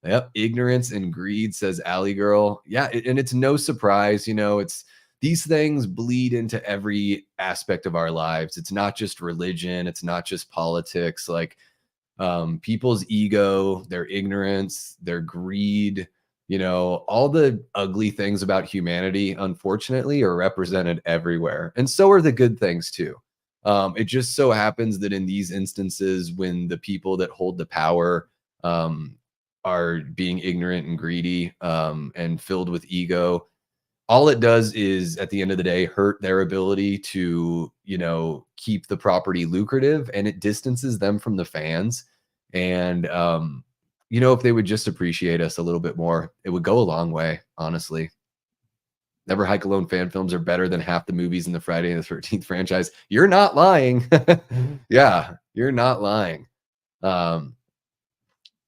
Yep. Ignorance and greed, says Alley Girl. Yeah, and it's no surprise, it's these things bleed into every aspect of our lives. It's not just religion, it's not just politics. Like, people's ego, their ignorance, their greed, all the ugly things about humanity, unfortunately, are represented everywhere. And so are the good things too. It just so happens that in these instances, when the people that hold the power are being ignorant and greedy and filled with ego, all it does is at the end of the day hurt their ability to, keep the property lucrative, and it distances them from the fans. And if they would just appreciate us a little bit more, it would go a long way, honestly. Never Hike Alone fan films are better than half the movies in the Friday the 13th franchise. You're not lying. Yeah, you're not lying. Um,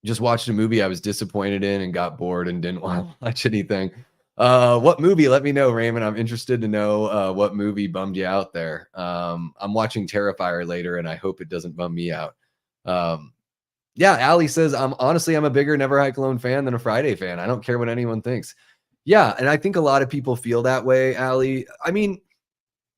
just watched a movie I was disappointed in and got bored and didn't want to watch anything. What movie? Let me know, Raymond. I'm interested to know what movie bummed you out there. I'm watching Terrifier later, and I hope it doesn't bum me out. Yeah, Allie says, I'm a bigger Never Hike Alone fan than a Friday fan. I don't care what anyone thinks. Yeah, and I think a lot of people feel that way, Allie. I mean,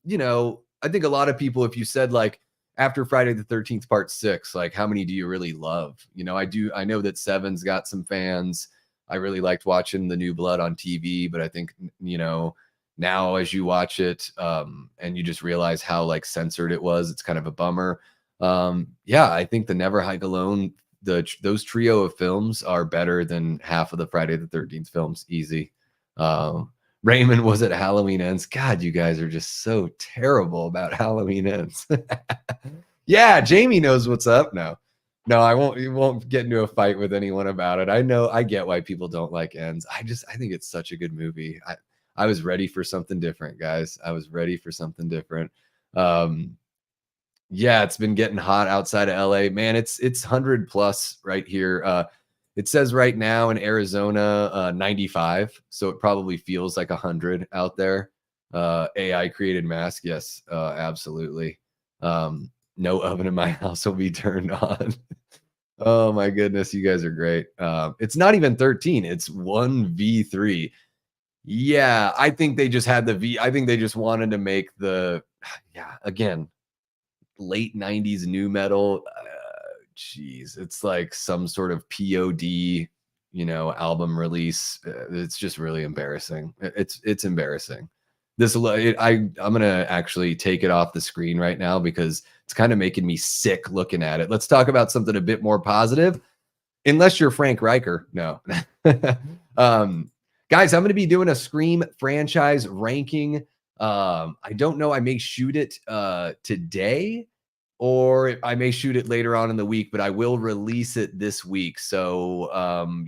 I think a lot of people, if you said like after Friday the 13th part 6, like how many do you really love? I know that Seven's got some fans. I really liked watching The New Blood on TV, but I think, now as you watch it, and you just realize how like censored it was, it's kind of a bummer. Yeah, I think the Never Hike Alone, those trio of films are better than half of the Friday the 13th films. Easy. Raymond, was it Halloween Ends? God, you guys are just so terrible about Halloween Ends. Yeah, Jamie knows what's up now. No, I won't. You won't get into a fight with anyone about it. I get why people don't like Ends. I think it's such a good movie. I was ready for something different, guys. I was ready for something different. Yeah, it's been getting hot outside of LA. Man, it's 100 plus right here. It says right now in Arizona, 95. So it probably feels like 100 out there. AI created mask. Yes, absolutely. No oven in my house will be turned on. Oh my goodness, you guys are great. It's not even 13, it's 1v3. Yeah, I think they just had the V. I think they just wanted to make yeah, again, late 90s new metal. Geez, it's like some sort of POD, album release. It's just really embarrassing. It's embarrassing. I'm gonna actually take it off the screen right now because it's kind of making me sick looking at it. Let's talk about something a bit more positive. Unless you're Frank Riker, no. Guys, I'm going to be doing a Scream franchise ranking. I don't know. I may shoot it today, or I may shoot it later on in the week, but I will release it this week. So,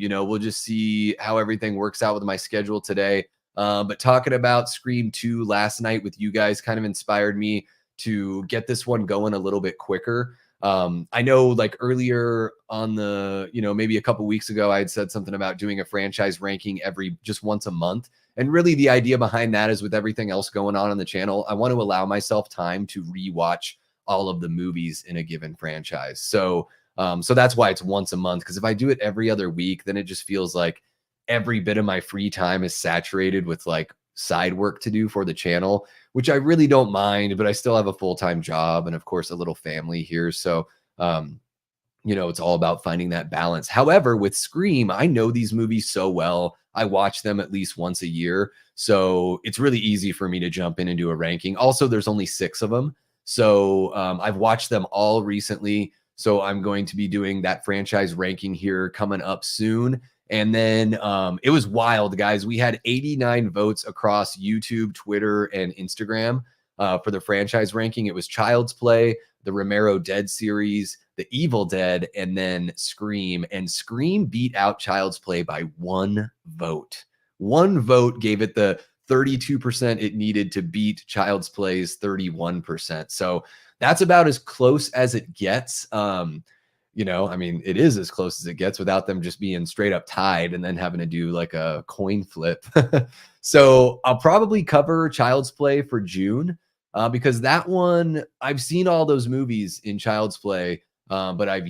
we'll just see how everything works out with my schedule today. But talking about Scream 2 last night with you guys kind of inspired me to get this one going a little bit quicker. I know like earlier on maybe a couple weeks ago, I had said something about doing a franchise ranking just once a month. And really the idea behind that is with everything else going on the channel, I want to allow myself time to rewatch all of the movies in a given franchise. So that's why it's once a month. Because if I do it every other week, then it just feels like every bit of my free time is saturated with like side work to do for the channel, which I really don't mind, but I still have a full-time job and of course a little family here. So, it's all about finding that balance. However, with Scream, I know these movies so well. I watch them at least once a year. So it's really easy for me to jump in and do a ranking. Also, there's only 6 of them. So I've watched them all recently. So I'm going to be doing that franchise ranking here coming up soon. And then it was wild, guys. We had 89 votes across YouTube, Twitter, and Instagram for the franchise ranking. It was Child's Play, the Romero Dead series, The Evil Dead, and then Scream. And Scream beat out Child's Play by 1 vote. 1 vote gave it the 32% it needed to beat Child's Play's 31%. So that's about as close as it gets. It is as close as it gets without them just being straight up tied and then having to do like a coin flip. So I'll probably cover Child's Play for June because that one, I've seen all those movies in Child's Play, but I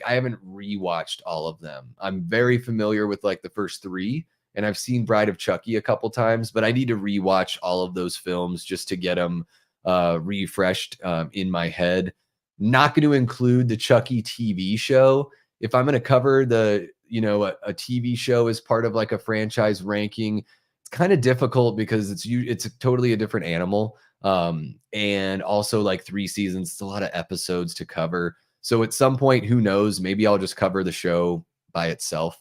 haven't rewatched all of them. I'm very familiar with like the first 3, and I've seen Bride of Chucky a couple times, but I need to rewatch all of those films just to get them refreshed in my head. Not going to include the Chucky TV show. If I'm going to cover a TV show as part of like a franchise ranking, it's kind of difficult because it's totally a different animal. And also like 3 seasons, it's a lot of episodes to cover. So at some point, who knows, maybe I'll just cover the show by itself.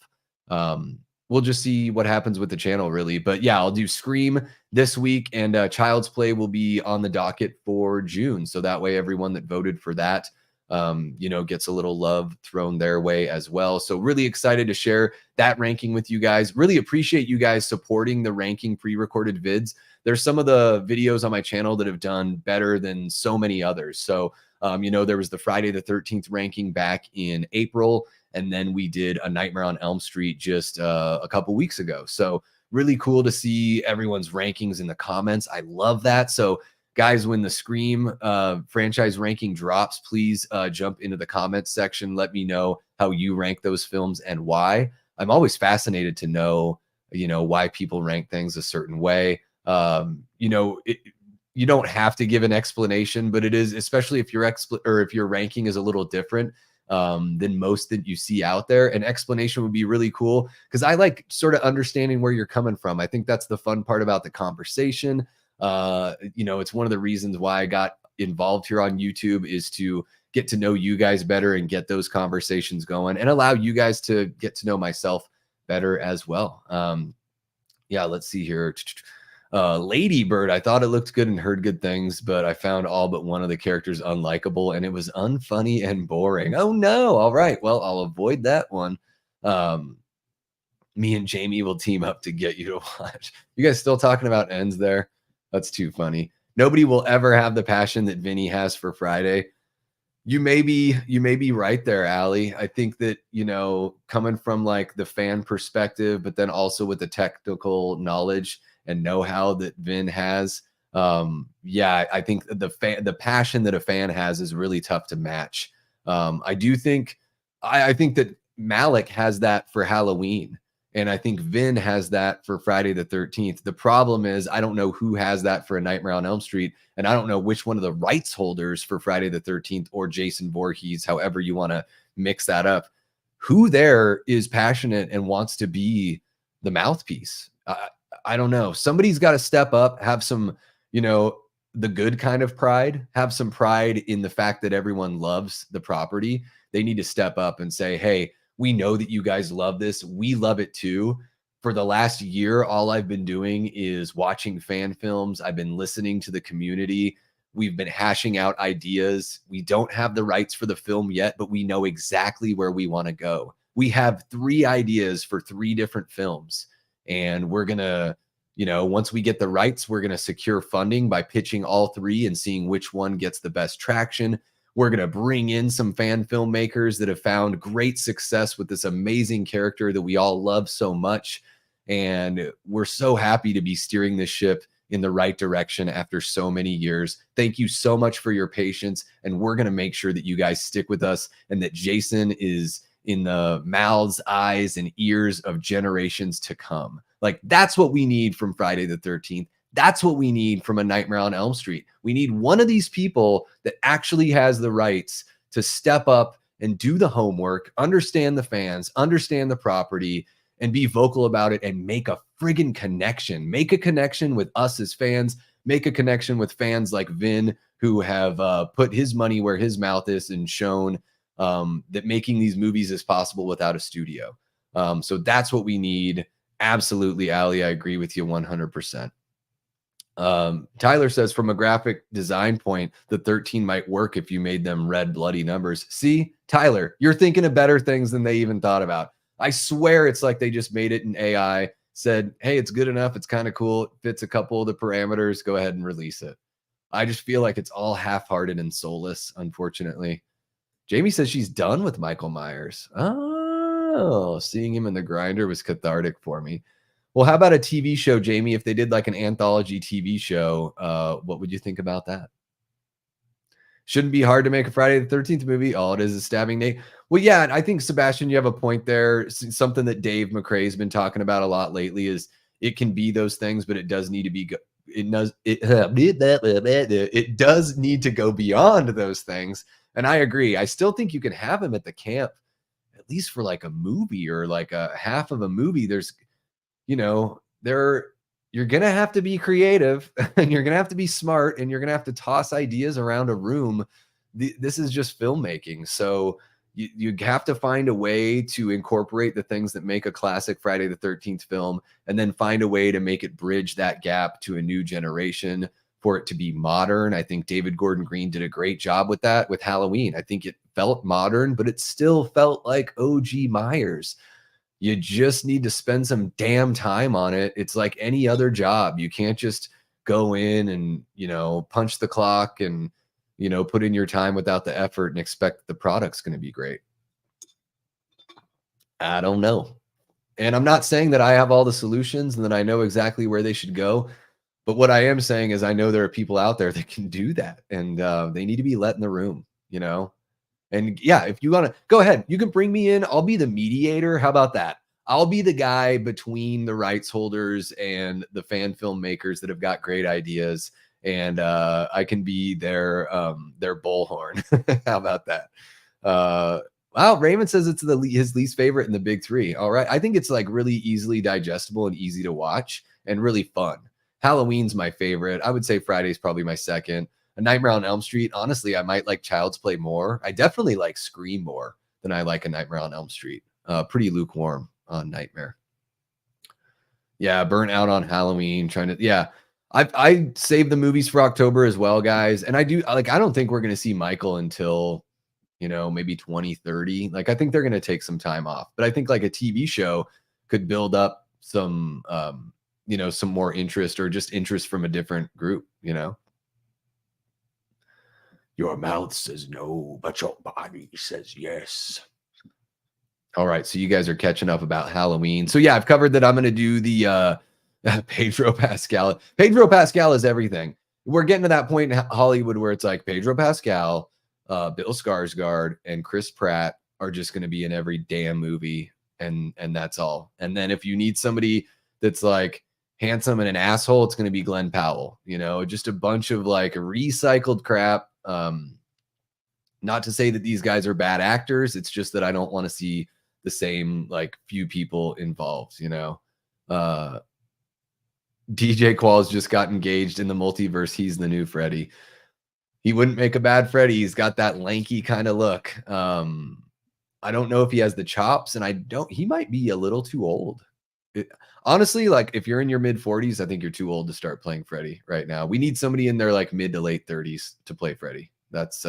we'll just see what happens with the channel, really. But yeah, I'll do Scream this week, and Child's Play will be on the docket for June. So that way, everyone that voted for that, gets a little love thrown their way as well. So really excited to share that ranking with you guys. Really appreciate you guys supporting the ranking pre-recorded vids. There's some of the videos on my channel that have done better than so many others. So, there was the Friday the 13th ranking back in April. And then we did a Nightmare on Elm Street just a couple weeks ago. So really cool to see everyone's rankings in the comments. I love that. So guys, when the Scream franchise ranking drops, please jump into the comments section. Let me know how you rank those films and why. I'm always fascinated to know, why people rank things a certain way. You don't have to give an explanation, but it is, especially if if your ranking is a little different than most that you see out there. An explanation would be really cool, because I like sort of understanding where you're coming from. I think that's the fun part about the conversation. It's one of the reasons why I got involved here on YouTube, is to get to know you guys better and get those conversations going and allow you guys to get to know myself better as well. Let's see here. Lady Bird, I thought it looked good and heard good things, but I found all but one of the characters unlikable, and it was unfunny and boring. Oh no. All right, well, I'll avoid that one. Me and Jamie will team up to get you to watch. You guys still talking about ends there? That's too funny. Nobody will ever have the passion that Vinny has for Friday. You may be right there, Allie. I think that, coming from like the fan perspective, but then also with the technical knowledge and know-how that Vin has, I think the passion that a fan has is really tough to match. I think that Malik has that for Halloween, and I think Vin has that for Friday the 13th. The problem is, I don't know who has that for A Nightmare on Elm Street, and I don't know which one of the rights holders for Friday the 13th or Jason Voorhees, however you want to mix that up, who there is passionate and wants to be the mouthpiece. I don't know. Somebody's got to step up, have some, the good kind of pride, have some pride in the fact that everyone loves the property. They need to step up and say, hey, we know that you guys love this. We love it too. For the last year, all I've been doing is watching fan films. I've been listening to the community. We've been hashing out ideas. We don't have the rights for the film yet, but we know exactly where we want to go. We have 3 ideas for 3 different films. And we're going to, once we get the rights, we're going to secure funding by pitching all 3 and seeing which one gets the best traction. We're going to bring in some fan filmmakers that have found great success with this amazing character that we all love so much. And we're so happy to be steering this ship in the right direction after so many years. Thank you so much for your patience. And we're going to make sure that you guys stick with us and that Jason is in the mouths, eyes, and ears of generations to come. Like, that's what we need from Friday the 13th. That's what we need from A Nightmare on Elm Street. We need one of these people that actually has the rights to step up and do the homework, understand the fans, understand the property, and be vocal about it and make a friggin' connection. Make a connection with us as fans. Make a connection with fans like Vin, who have put his money where his mouth is and shown that making these movies is possible without a studio. So that's what we need. Absolutely, Ali, I agree with you 100%. Tyler says, from a graphic design point, the 13 might work if you made them red bloody numbers. See, Tyler, you're thinking of better things than they even thought about. I swear it's like they just made it in AI, said, hey, it's good enough. It's kind of cool. It fits a couple of the parameters. Go ahead and release it. I just feel like it's all half-hearted and soulless, unfortunately. Jamie says she's done with Michael Myers. Oh, seeing him in the grinder was cathartic for me. Well, how about a TV show, Jamie? If they did like an anthology TV show, what would you think about that? Shouldn't be hard to make a Friday the 13th movie. All it is stabbing Nate. Well, yeah, I think, Sebastian, you have a point there. Something that Dave McRae has been talking about a lot lately is it can be those things, but it does need to be it does need to go beyond those things. And I agree. I still think you can have him at the camp, at least for like a movie or like a half of a movie. There's, you're going to have to be creative and you're going to have to be smart and you're going to have to toss ideas around a room. This is just filmmaking. So, you have to find a way to incorporate the things that make a classic Friday the 13th film, and then find a way to make it bridge that gap to a new generation for it to be modern. I think David Gordon Green did a great job with that with Halloween. I think it felt modern, but it still felt like OG Myers. You just need to spend some damn time on it. It's like any other job. You can't just go in and, punch the clock and, put in your time without the effort and expect the product's going to be great. I don't know. And I'm not saying that I have all the solutions and that I know exactly where they should go. But what I am saying is I know there are people out there that can do that, and they need to be let in the room, And yeah, if you want to go ahead, you can bring me in. I'll be the mediator. How about that? I'll be the guy between the rights holders and the fan filmmakers that have got great ideas, and I can be their bullhorn. How about that? Wow, Raymond says it's his least favorite in the big three. All right, I think it's like really easily digestible and easy to watch and really fun. Halloween's my favorite. I would say Friday's probably my second. A Nightmare on Elm Street, honestly, I might like Child's Play more. I definitely like Scream more than I like A Nightmare on Elm Street. Pretty lukewarm on Nightmare. Yeah, burnt out on Halloween. I saved the movies for October as well, guys. And I don't think we're gonna see Michael until maybe 2030. Like I think they're gonna take some time off. But I think like a TV show could build up some some more interest or just interest from a different group, Your mouth says no, but your body says yes. All right, so you guys are catching up about Halloween. So yeah, I've covered that I'm going to do the Pedro Pascal. Pedro Pascal is everything. We're getting to that point in Hollywood where it's like Pedro Pascal, Bill Skarsgård, and Chris Pratt are just going to be in every damn movie, and that's all. And then if you need somebody that's like handsome and an asshole, it's going to be Glenn Powell. Just a bunch of like recycled crap. Not to say that these guys are bad actors. It's just that I don't want to see the same like few people involved. DJ Qualls just got engaged in the multiverse. He's the new Freddy. He wouldn't make a bad Freddy. He's got that lanky kind of look. I don't know if he has the chops, and he might be a little too old. Honestly, like if you're in your mid 40s, I think you're too old to start playing Freddy right now. We need somebody in their like mid to late 30s to play Freddy. That's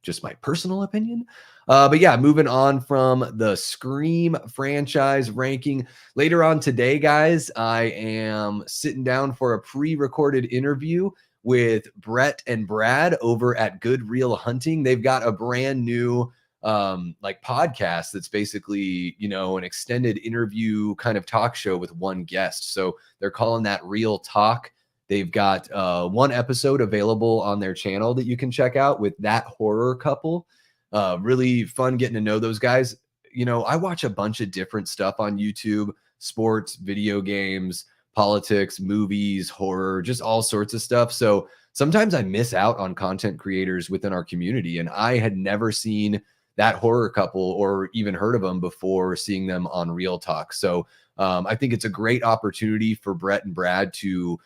just my personal opinion. But yeah, moving on from the Scream franchise ranking. Later on today, guys, I am sitting down for a pre-recorded interview with Brett and Brad over at Good Real Hunting. They've got a brand new like podcast that's basically an extended interview kind of talk show with one guest. So they're calling that Real Talk. They've got one episode available on their channel that you can check out with that horror couple. Really fun getting to know those guys. I watch a bunch of different stuff on YouTube: sports, video games, politics, movies, horror, just all sorts of stuff. So sometimes I miss out on content creators within our community, and I had never seen that horror couple or even heard of them before seeing them on Real Talk. So I think it's a great opportunity for Brett and Brad to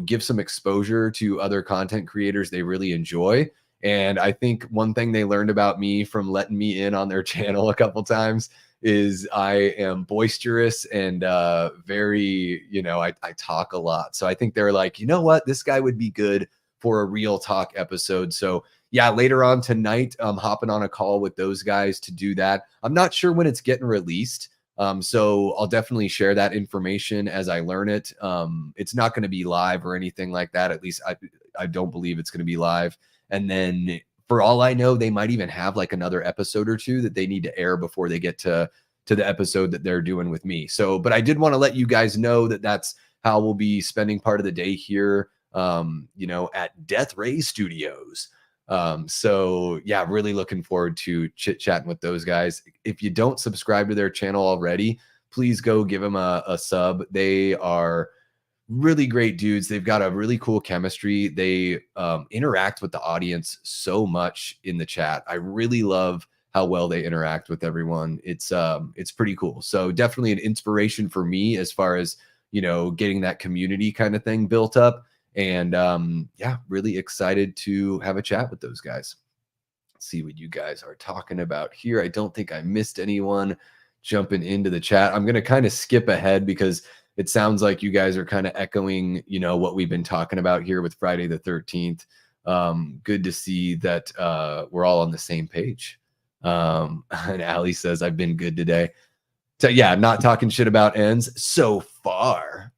give some exposure to other content creators they really enjoy. And I think one thing they learned about me from letting me in on their channel a couple times is I am boisterous and very, I talk a lot. So I think they're like, you know what, this guy would be good for a Real Talk episode. So yeah, later on tonight, I'm hopping on a call with those guys to do that. I'm not sure when it's getting released. So I'll definitely share that information as I learn it. It's not going to be live or anything like that. At least I don't believe it's going to be live. And then for all I know, they might even have like another episode or two that they need to air before they get to the episode that they're doing with me. So, but I did want to let you guys know that that's how we'll be spending part of the day here, at Death Ray Studios. So yeah, really looking forward to chit chatting with those guys. If you don't subscribe to their channel already, please go give them a sub. They are really great dudes. They've got a really cool chemistry. They interact with the audience so much in the chat. I really love how well they interact with everyone. It's pretty cool. So definitely an inspiration for me as far as, getting that community kind of thing built up. And yeah, really excited to have a chat with those guys. see what you guys are talking about here. I don't think I missed anyone jumping into the chat. I'm going to kind of skip ahead because it sounds like you guys are kind of echoing, what we've been talking about here with Friday the 13th. Good to see that we're all on the same page. And Allie says, I've been good today. So yeah, not talking shit about ends so far.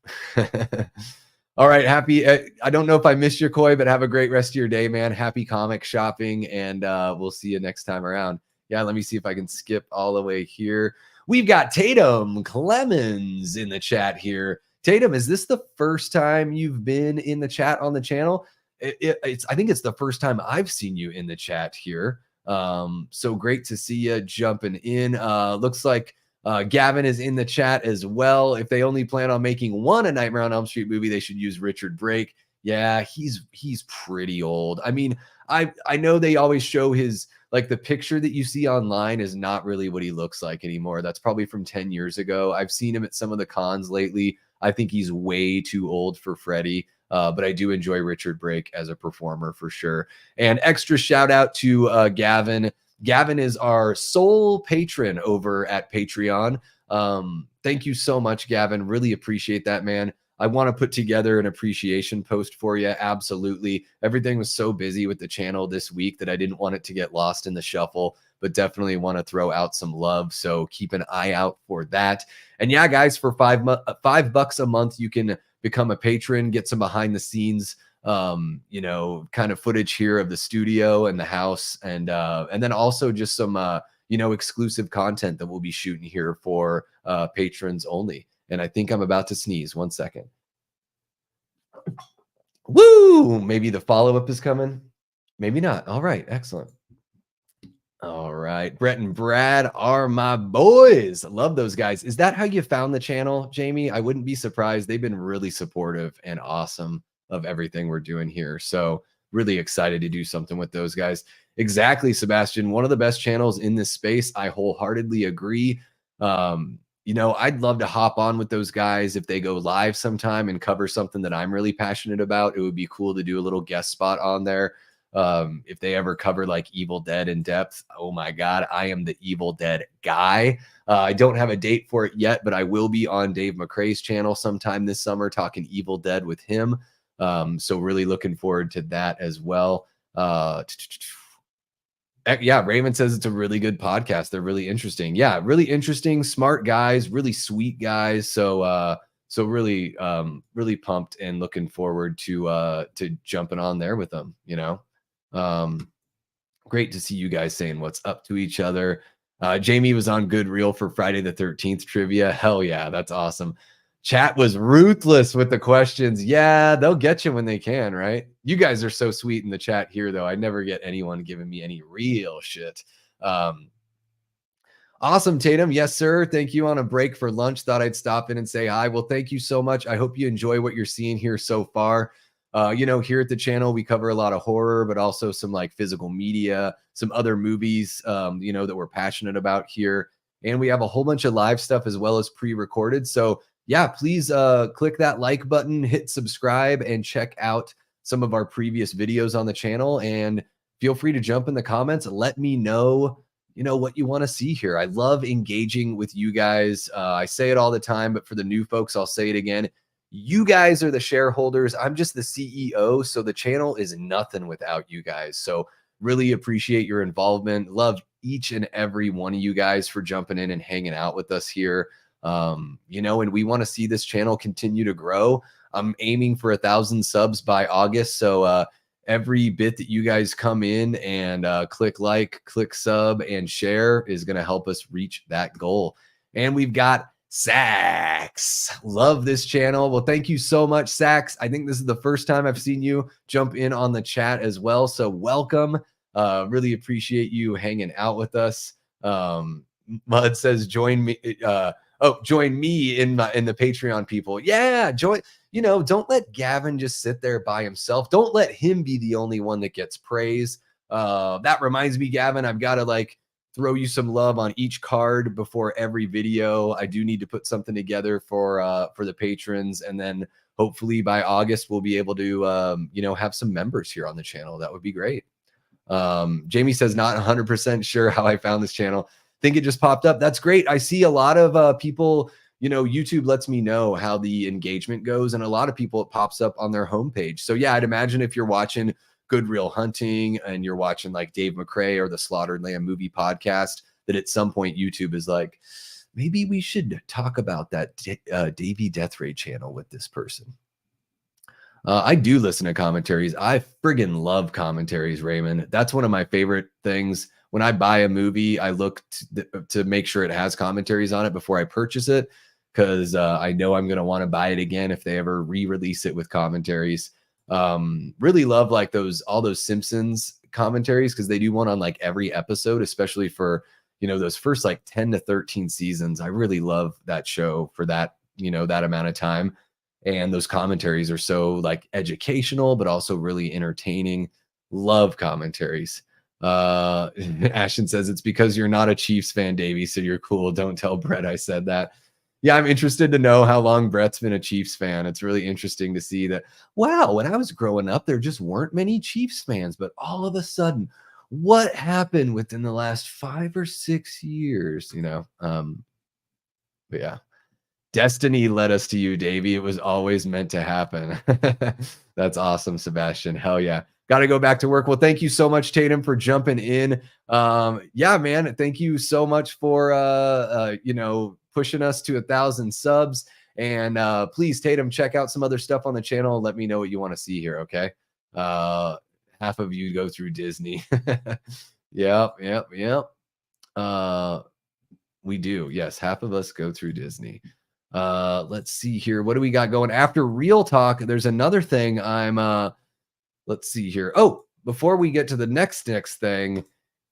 All right, happy. I don't know if I missed your Koi, but have a great rest of your day, man. Happy comic shopping, and we'll see you next time around. Yeah, let me see if I can skip all the way here. We've got Tatum Clemens in the chat here. Tatum, is this the first time you've been in the chat on the channel? I think it's the first time I've seen you in the chat here. So great to see you jumping in. Looks like Gavin is in the chat as well. If they only plan on making one A Nightmare on Elm Street movie, they should use Richard Brake. Yeah, he's pretty old. I mean, I know they always show his, like, the picture that you see online is not really what he looks like anymore. That's probably from 10 years ago. I've seen him at some of the cons lately. I think he's way too old for Freddy. But I do enjoy Richard Brake as a performer for sure. And extra shout out to Gavin. Gavin is our sole patron over at Patreon. Thank you so much, Gavin. Really appreciate that, man. I want to put together an appreciation post for you. Absolutely. Everything was so busy with the channel this week that I didn't want it to get lost in the shuffle, but definitely want to throw out some love. So keep an eye out for that. And yeah, guys, for $5 a month, you can become a patron, get some behind the scenes kind of footage here of the studio and the house, and then also just some exclusive content that we'll be shooting here for patrons only. And I think I'm about to sneeze. 1 second. Woo! Maybe the follow-up is coming. Maybe not. All right, excellent. All right, Brett and Brad are my boys. Love those guys. Is that how you found the channel, Jamie? I wouldn't be surprised. They've been really supportive and awesome of everything we're doing here. So really excited to do something with those guys. Exactly, Sebastian. One of the best channels in this space. I wholeheartedly agree. I'd love to hop on with those guys if they go live sometime and cover something that I'm really passionate about. It would be cool to do a little guest spot on there. If they ever cover like Evil Dead in depth, oh my God, I am the Evil Dead guy. I don't have a date for it yet, but I will be on Dave McCrae's channel sometime this summer talking Evil Dead with him. So really looking forward to that as well. Yeah, Raymond says it's a really good podcast. They're really interesting. Yeah, really interesting, smart guys, really sweet guys. So really really pumped and looking forward to jumping on there with them, Great to see you guys saying what's up to each other. Jamie was on Good Reel for Friday the 13th trivia. Hell yeah, that's awesome. Chat was ruthless with the questions. Yeah, they'll get you when they can, right? You guys are so sweet in the chat here, though. I never get anyone giving me any real shit. Awesome, Tatum. Yes, sir. Thank you. On a break for lunch. Thought I'd stop in and say hi. Well, thank you so much. I hope you enjoy what you're seeing here so far. Here at the channel, we cover a lot of horror, but also some like physical media, some other movies, that we're passionate about here. And we have a whole bunch of live stuff as well as pre-recorded. So yeah, please click that like button, hit subscribe, and check out some of our previous videos on the channel. And feel free to jump in the comments and let me know, what you want to see here. I love engaging with you guys. I say it all the time, but for the new folks, I'll say it again. You guys are the shareholders. I'm just the CEO. So the channel is nothing without you guys. So really appreciate your involvement. Love each and every one of you guys for jumping in and hanging out with us here. And we want to see this channel continue to grow. I'm aiming for 1,000 subs by August. So every bit that you guys come in and click like, click sub, and share is going to help us reach that goal. And we've got Sax. Love this channel. Well, thank you so much, Sax. I think this is the first time I've seen you jump in on the chat as well. So welcome. Really appreciate you hanging out with us. Mud says, join me. Join me in the Patreon, people. Yeah, join. Don't let Gavin just sit there by himself. Don't let him be the only one that gets praise. That reminds me, Gavin, I've got to throw you some love on each card before every video. I do need to put something together for the patrons, and then hopefully by August we'll be able to have some members here on the channel. That would be great. Jamie says, not 100% sure how I found this channel. Think it just popped up. That's great. I see a lot of people, YouTube lets me know how the engagement goes. And a lot of people, it pops up on their homepage. So yeah, I'd imagine if you're watching Good Real Hunting and you're watching like Dave McCrae or the Slaughtered Lamb Movie Podcast, that at some point YouTube is like, maybe we should talk about that Davey Death Ray channel with this person. I do listen to commentaries. I friggin' love commentaries, Raymond. That's one of my favorite things. When I buy a movie, I look to make sure it has commentaries on it before I purchase it, because I know I'm going to want to buy it again if they ever re-release it with commentaries. Really love like all those Simpsons commentaries, because they do one on like every episode, especially for, those first like 10 to 13 seasons. I really love that show for that, that amount of time. And those commentaries are so like educational, but also really entertaining. Love commentaries. Ashton says it's because you're not a Chiefs fan, Davey, so you're cool. Don't tell Brett I said that. Yeah, I'm interested to know how long Brett's been a Chiefs fan. It's really interesting to see that, wow, when I was growing up, there just weren't many Chiefs fans, but all of a sudden, what happened within the last 5 or 6 years, but yeah. Destiny led us to you, Davey. It was always meant to happen. That's awesome, Sebastian. Hell yeah. Got to go back to work. Well, thank you so much, Tatum, for jumping in. Yeah, man. Thank you so much for pushing us to 1,000 subs. And please, Tatum, check out some other stuff on the channel and let me know what you want to see here. Okay. Half of you go through Disney. Yep. We do. Yes, half of us go through Disney. Let's see here. What do we got going after Real Talk? There's another thing let's see here. Oh, before we get to the next thing,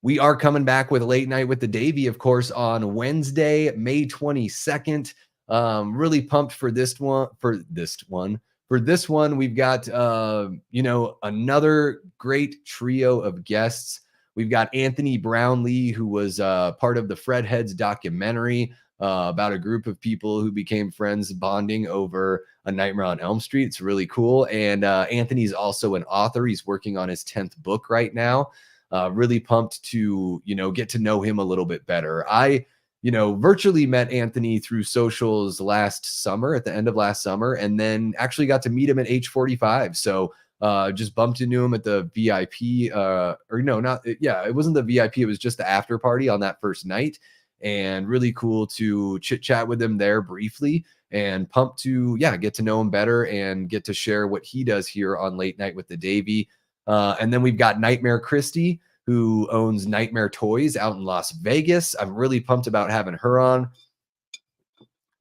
we are coming back with Late Night with the Davey, of course, on Wednesday, May 22nd. Really pumped for this one. For this one, we've got another great trio of guests. We've got Anthony Brownlee, who was part of the Fred Heads documentary about a group of people who became friends bonding over A Nightmare on Elm Street. It's really cool. And Anthony's also an author. He's working on his 10th book right now. Really pumped to, get to know him a little bit better. I, virtually met Anthony through socials last summer, at the end of last summer, and then actually got to meet him at H45. So just bumped into him at the VIP, it wasn't the VIP. It was just the after party on that first night. And really cool to chit chat with him there briefly, and pumped to, get to know him better and get to share what he does here on Late Night with the Davey. And then we've got Nightmare Christie, who owns Nightmare Toys out in Las Vegas. I'm really pumped about having her on.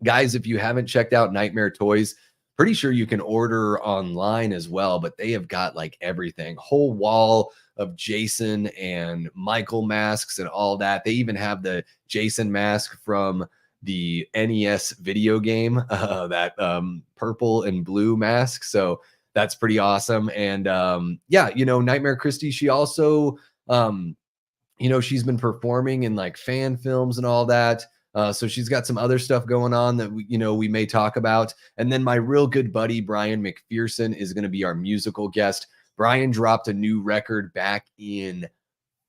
Guys, if you haven't checked out Nightmare Toys, pretty sure you can order online as well, but they have got like everything, whole wall of Jason and Michael masks and all that. They even have the Jason mask from the NES video game, that purple and blue mask. So that's pretty awesome. And Nightmare Christie, she also, she's been performing in like fan films and all that. So she's got some other stuff going on that we may talk about. And then my real good buddy, Brian McPherson, is going to be our musical guest. Brian dropped a new record back in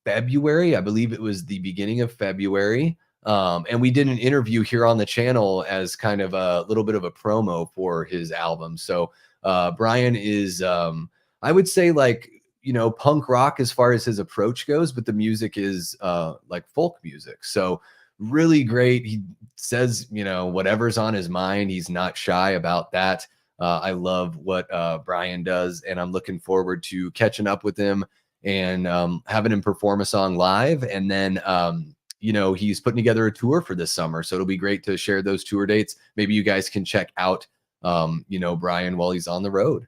February. I believe it was the beginning of February. And we did an interview here on the channel as kind of a little bit of a promo for his album. So Brian is, I would say, like, punk rock as far as his approach goes, but the music is like folk music. So really great. He says, whatever's on his mind, he's not shy about that. I love what Brian does, and I'm looking forward to catching up with him and having him perform a song live. And then, he's putting together a tour for this summer. So it'll be great to share those tour dates. Maybe you guys can check out, Brian while he's on the road.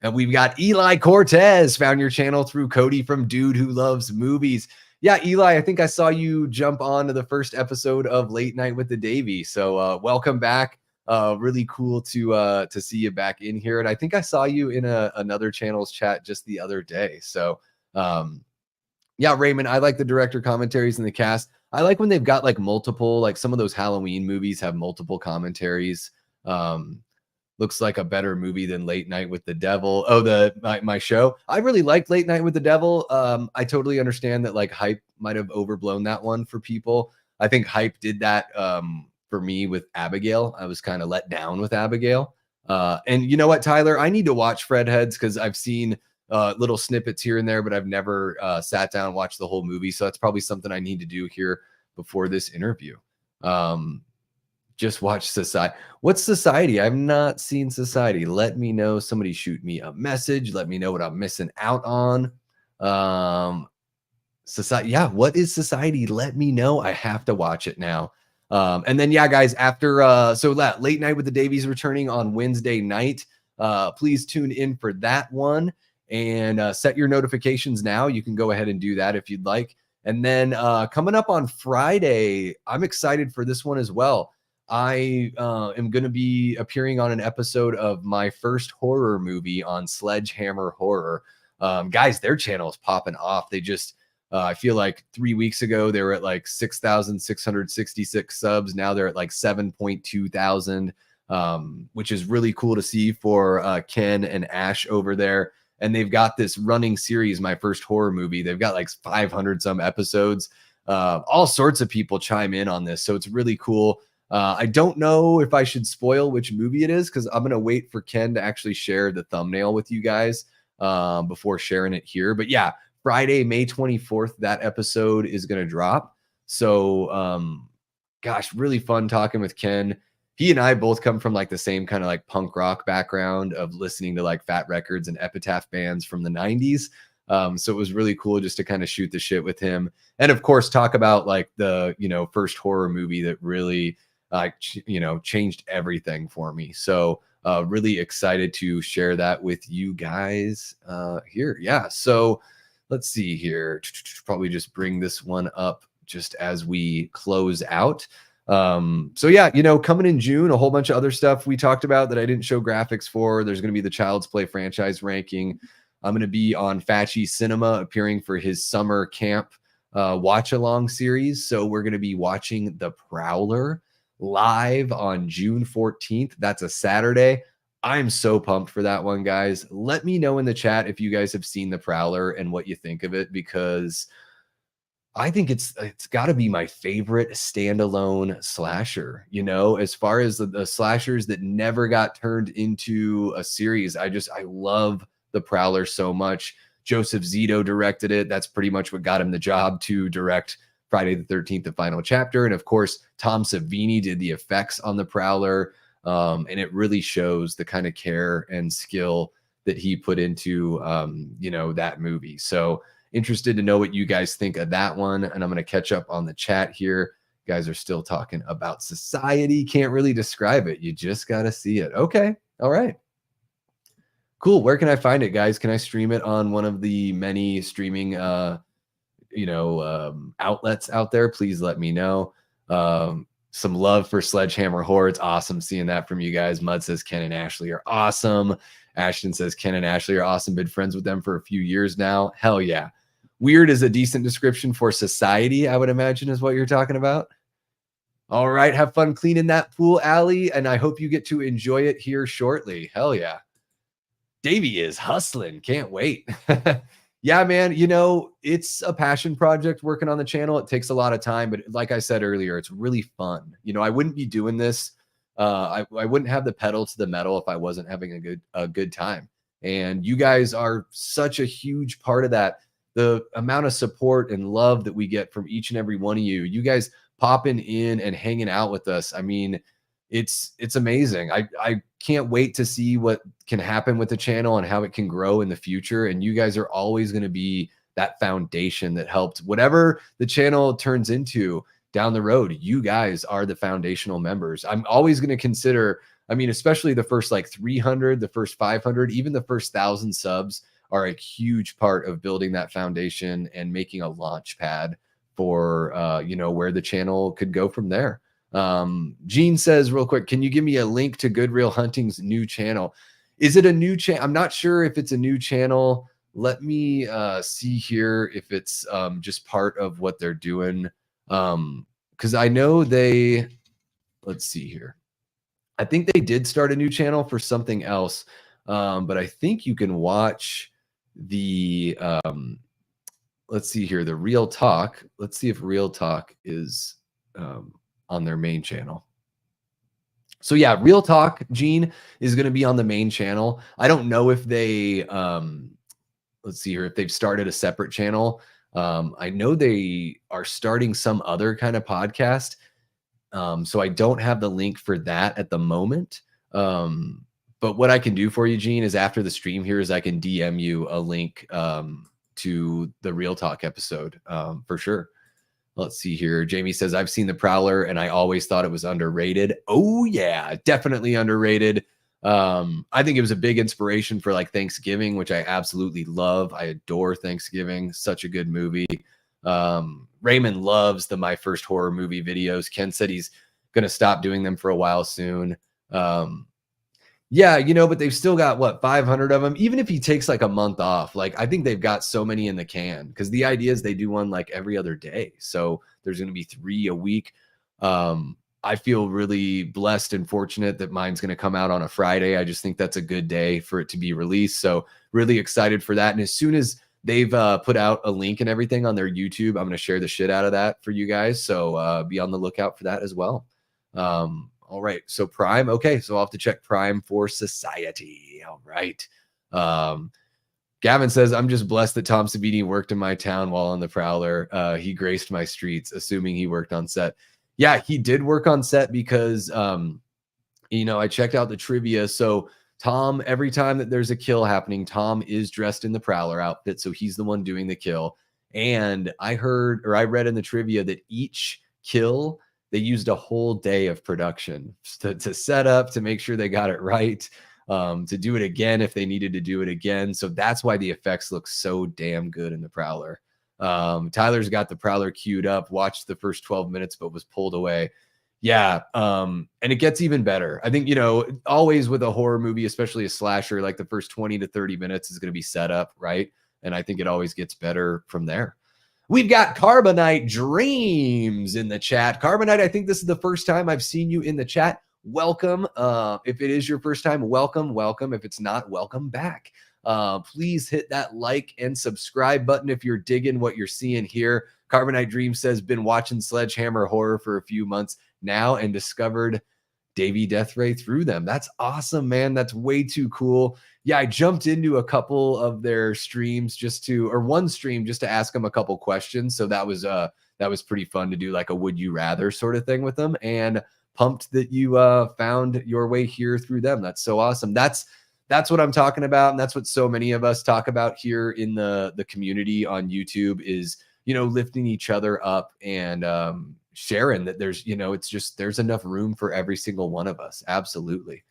And we've got Eli Cortez, found your channel through Cody from Dude Who Loves Movies. Yeah, Eli, I think I saw you jump on to the first episode of Late Night with the Davey. So welcome back. Really cool to see you back in here. And I think I saw you in another channel's chat just the other day. So Raymond, I like the director commentaries and the cast. I like when they've got like multiple, like some of those Halloween movies have multiple commentaries. looks like a better movie than Late Night with the Devil. Oh, my show. I really liked Late Night with the Devil. I totally understand that like hype might have overblown that one for people. I think hype did that for me with Abigail. I was kind of let down with Abigail. And you know what, Tyler? I need to watch Fred Heads because I've seen little snippets here and there, but I've never sat down and watched the whole movie. So that's probably something I need to do here before this interview. Just watch Society. What's Society? I've not seen Society. Let me know. Somebody shoot me a message. Let me know what I'm missing out on. Society. Yeah, what is Society? Let me know. I have to watch it now. And then, yeah, guys, after Late Night with the Davies returning on Wednesday night. Please tune in for that one and set your notifications now. You can go ahead and do that if you'd like. And then coming up on Friday, I'm excited for this one as well. I am going to be appearing on an episode of my first horror movie on Sledgehammer Horror. Guys, their channel is popping off. They just, I feel like 3 weeks ago, they were at like 6,666 subs. Now they're at like 7.2 thousand, which is really cool to see for Ken and Ash over there. And they've got this running series, my first horror movie. They've got like 500 some episodes. All sorts of people chime in on this. So it's really cool. I don't know if I should spoil which movie it is because I'm going to wait for Ken to actually share the thumbnail with you guys before sharing it here. But yeah, Friday, May 24th, that episode is going to drop. So, gosh, really fun talking with Ken. He and I both come from like the same kind of like punk rock background of listening to like Fat Records and Epitaph bands from the 90s. So it was really cool just to kind of shoot the shit with him. And of course, talk about like the, first horror movie that really, changed everything for me. So really excited to share that with you guys here. Yeah. So let's see here. Probably just bring this one up just as we close out. So yeah, coming in June, a whole bunch of other stuff we talked about that I didn't show graphics for. There's going to be the Child's Play franchise ranking. I'm going to be on Fatchy Cinema appearing for his summer camp watch along series. So we're going to be watching The Prowler live on June 14th. That's a Saturday. I'm so pumped for that one, guys. Let me know in the chat if you guys have seen The Prowler and what you think of it, because I think it's got to be my favorite standalone slasher, as far as the slashers that never got turned into a series. I love The Prowler so much. Joseph Zito directed it. That's pretty much what got him the job to direct Friday the 13th, the final chapter. And of course, Tom Savini did the effects on The Prowler. And it really shows the kind of care and skill that he put into, that movie. So interested to know what you guys think of that one. And I'm going to catch up on the chat here. You guys are still talking about Society. Can't really describe it. You just got to see it. Okay. All right. Cool. Where can I find it, guys? Can I stream it on one of the many streaming, outlets out there? Please let me know. Some love for Sledgehammer Horror. It's awesome seeing that from you guys. Mud says Ken and Ashley are awesome. Ashton says Ken and Ashley are awesome. Been friends with them for a few years now. Hell yeah. Weird is a decent description for Society, I would imagine, is what you're talking about. All right. Have fun cleaning that pool, Allie, and I hope you get to enjoy it here shortly. Hell yeah. Davey is hustling. Can't wait. Yeah, man, it's a passion project working on the channel. It takes a lot of time, but like I said earlier, it's really fun. I wouldn't be doing this. I wouldn't have the pedal to the metal if I wasn't having a good time. And you guys are such a huge part of that. The amount of support and love that we get from each and every one of you guys popping in and hanging out with us. I mean, it's amazing. I can't wait to see what can happen with the channel and how it can grow in the future. And you guys are always going to be that foundation that helped whatever the channel turns into down the road. You guys are the foundational members. I'm always going to consider, especially the first like 300, the first 500, even the first 1,000 subs are a huge part of building that foundation and making a launch pad for, where the channel could go from there. Gene says real quick, can you give me a link to Good Real Hunting's new channel? Is it a new channel? I'm not sure if it's a new channel. Let me see here if it's just part of what they're doing. Because I know let's see here. I think they did start a new channel for something else. But I think you can watch the let's see here, the Real Talk. Let's see if Real Talk is on their main channel. So yeah, Real Talk, Gene, is going to be on the main channel. I don't know if they let's see here, if they've started a separate channel. I know they are starting some other kind of podcast. So I don't have the link for that at the moment. But what I can do for you, Gene, is after the stream here is I can DM you a link to the Real Talk episode for sure. Let's see here. Jamie says, I've seen The Prowler and I always thought it was underrated. Oh, yeah, definitely underrated. I think it was a big inspiration for like Thanksgiving, which I absolutely love. I adore Thanksgiving. Such a good movie. Raymond loves the My First Horror Movie videos. Ken said he's going to stop doing them for a while soon. Yeah, you know, but they've still got what, 500 of them. Even if he takes like a month off, like I think they've got so many in the can, because the idea is they do one like every other day. So there's going to be 3 a week. I feel really blessed and fortunate that mine's going to come out on a Friday. I just think that's a good day for it to be released. So really excited for that. And as soon as they've put out a link and everything on their YouTube, I'm going to share the shit out of that for you guys. So be on the lookout for that as well. All right. So Prime. Okay. So I'll have to check Prime for Society. All right. Gavin says, I'm just blessed that Tom Savini worked in my town while on The Prowler. He graced my streets, assuming he worked on set. Yeah, he did work on set because, you know, I checked out the trivia. So Tom, every time that there's a kill happening, Tom is dressed in the Prowler outfit. So he's the one doing the kill. And I heard, or I read in the trivia that each kill, they used a whole day of production to set up, to make sure they got it right, to do it again if they needed to do it again. So that's why the effects look so damn good in the Prowler. Tyler's got the Prowler queued up, watched the first 12 minutes, but was pulled away. Yeah. And it gets even better. I think, you know, always with a horror movie, especially a slasher, like the first 20 to 30 minutes is going to be set up, right? And I think it always gets better from there. We've got Carbonite Dreams in the chat. Carbonite, I think this is the first time I've seen you in the chat. Welcome. If it is your first time, welcome, welcome. If it's not, welcome back. Please hit that like and subscribe button if you're digging what you're seeing here. Carbonite Dreams says, been watching Sledgehammer Horror for a few months now and discovered Davey Death Ray through them. That's awesome, man. That's way too cool. Yeah, I jumped into a couple of their streams or one stream just to ask them a couple questions. So that was pretty fun to do, like a would you rather sort of thing with them, and pumped that you found your way here through them. That's so awesome. That's what I'm talking about. And that's what so many of us talk about here in the community on YouTube is, you know, lifting each other up and sharing that there's, you know, it's just, there's enough room for every single one of us. Absolutely.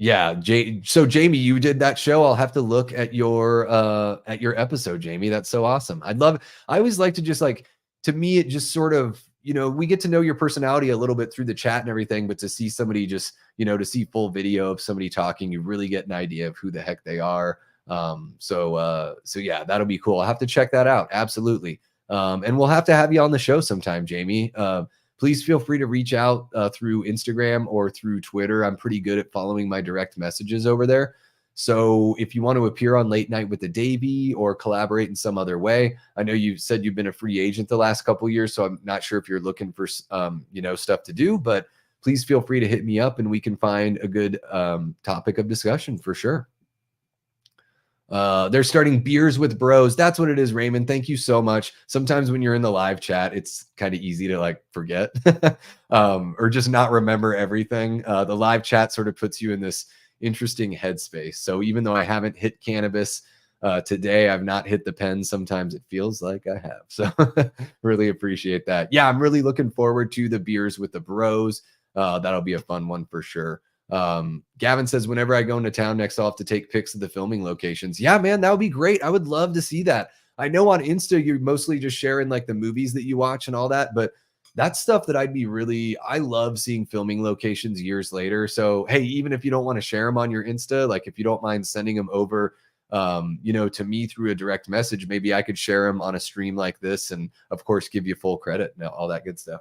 Yeah. So Jamie, you did that show. I'll have to look at your episode, Jamie. That's so awesome. I always like to just like, to me, it just sort of, you know, we get to know your personality a little bit through the chat and everything, but to see somebody just, you know, to see full video of somebody talking, you really get an idea of who the heck they are. So yeah, that'll be cool. I'll have to check that out. Absolutely. And we'll have to have you on the show sometime, Jamie. Please feel free to reach out through Instagram or through Twitter. I'm pretty good at following my direct messages over there. So if you want to appear on Late Night with the Davey or collaborate in some other way, I know you said you've been a free agent the last couple of years, so I'm not sure if you're looking for, you know, stuff to do, but please feel free to hit me up and we can find a good topic of discussion for sure. They're starting Beers with Bros. That's what it is, Raymond. Thank you so much. Sometimes when you're in the live chat, it's kind of easy to like forget or just not remember everything. The live chat sort of puts you in this interesting headspace. So even though I haven't hit cannabis today, I've not hit the pen. Sometimes it feels like I have. So really appreciate that. Yeah, I'm really looking forward to the Beers with the Bros. That'll be a fun one for sure. Gavin says, whenever I go into town next, I'll have to take pics of the filming locations. Yeah, man, that would be great. I would love to see that. I know on Insta, you're mostly just sharing like the movies that you watch and all that, but that's stuff that I love seeing filming locations years later. So, hey, even if you don't want to share them on your Insta, like if you don't mind sending them over, you know, to me through a direct message, maybe I could share them on a stream like this and of course, give you full credit and all that good stuff.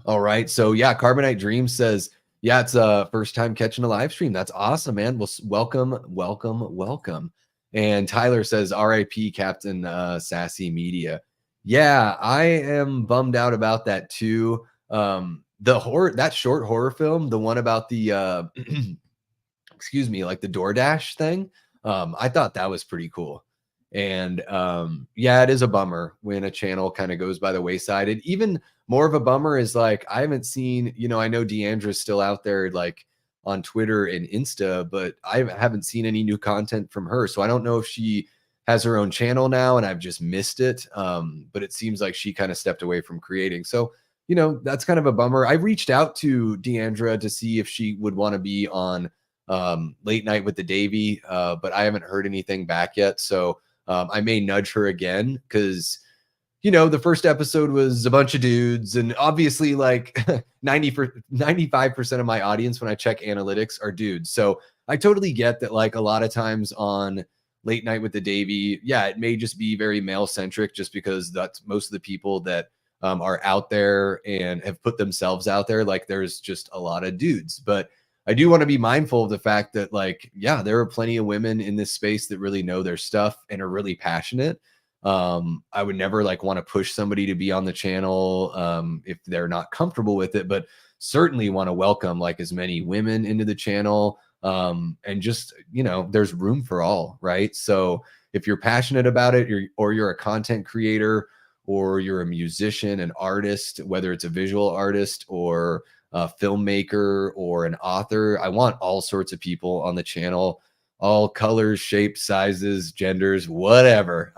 All right. So yeah, Carbonite Dream says, yeah, it's first time catching a live stream. That's awesome, man. Well, welcome, welcome, welcome. And Tyler says, RIP Captain Sassy Media. Yeah, I am bummed out about that too. The horror, that short horror film, the one about the excuse me, like the DoorDash thing. I thought that was pretty cool. And yeah, it is a bummer when a channel kind of goes by the wayside. And even more of a bummer is like I haven't seen, I know Deandra's still out there like on Twitter and Insta, but I haven't seen any new content from her. So I don't know if she has her own channel now and I've just missed it. But it seems like she kind of stepped away from creating. So that's kind of a bummer. I reached out to Deandra to see if she would want to be on late night with the Davy, but I haven't heard anything back yet. So I may nudge her again because the first episode was a bunch of dudes, and obviously like 95% of my audience when I check analytics are dudes. So I totally get that like a lot of times on late night with the Davy, yeah, it may just be very male centric just because that's most of the people that are out there and have put themselves out there. Like there's just a lot of dudes, but I do want to be mindful of the fact that like, yeah, there are plenty of women in this space that really know their stuff and are really passionate. I would never like want to push somebody to be on the channel if they're not comfortable with it, but certainly want to welcome like as many women into the channel. And just, there's room for all, right? So if you're passionate about it or you're a content creator or you're a musician, an artist, whether it's a visual artist or a filmmaker or an author, I want all sorts of people on the channel, all colors, shapes, sizes, genders, whatever.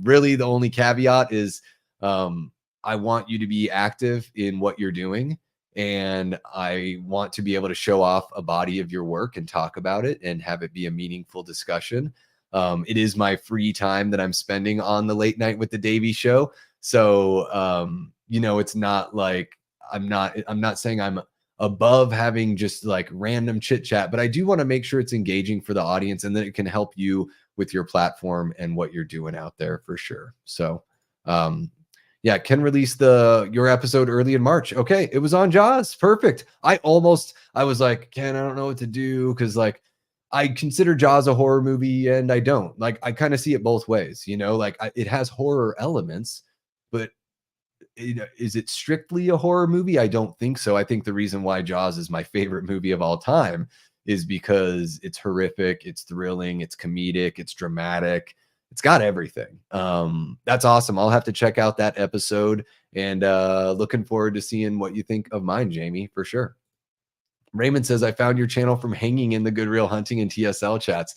Really, the only caveat is I want you to be active in what you're doing. And I want to be able to show off a body of your work and talk about it and have it be a meaningful discussion. It is my free time that I'm spending on the late night with the Davy show. So, it's not like I'm not saying I'm above having just like random chit chat, but I do want to make sure it's engaging for the audience and that it can help you with your platform and what you're doing out there for sure. So, yeah, can release your episode early in March. Okay, it was on Jaws. Perfect. I was like, Ken, I don't know what to do because like I consider Jaws a horror movie and I don't. Like I kind of see it both ways, like it has horror elements, but is it strictly a horror movie? I don't think so. I think the reason why Jaws is my favorite movie of all time is because it's horrific, it's thrilling, it's comedic, it's dramatic. It's got everything. That's awesome. I'll have to check out that episode and looking forward to seeing what you think of mine, Jamie, for sure. Raymond says, I found your channel from hanging in the Good Real Hunting and TSL chats.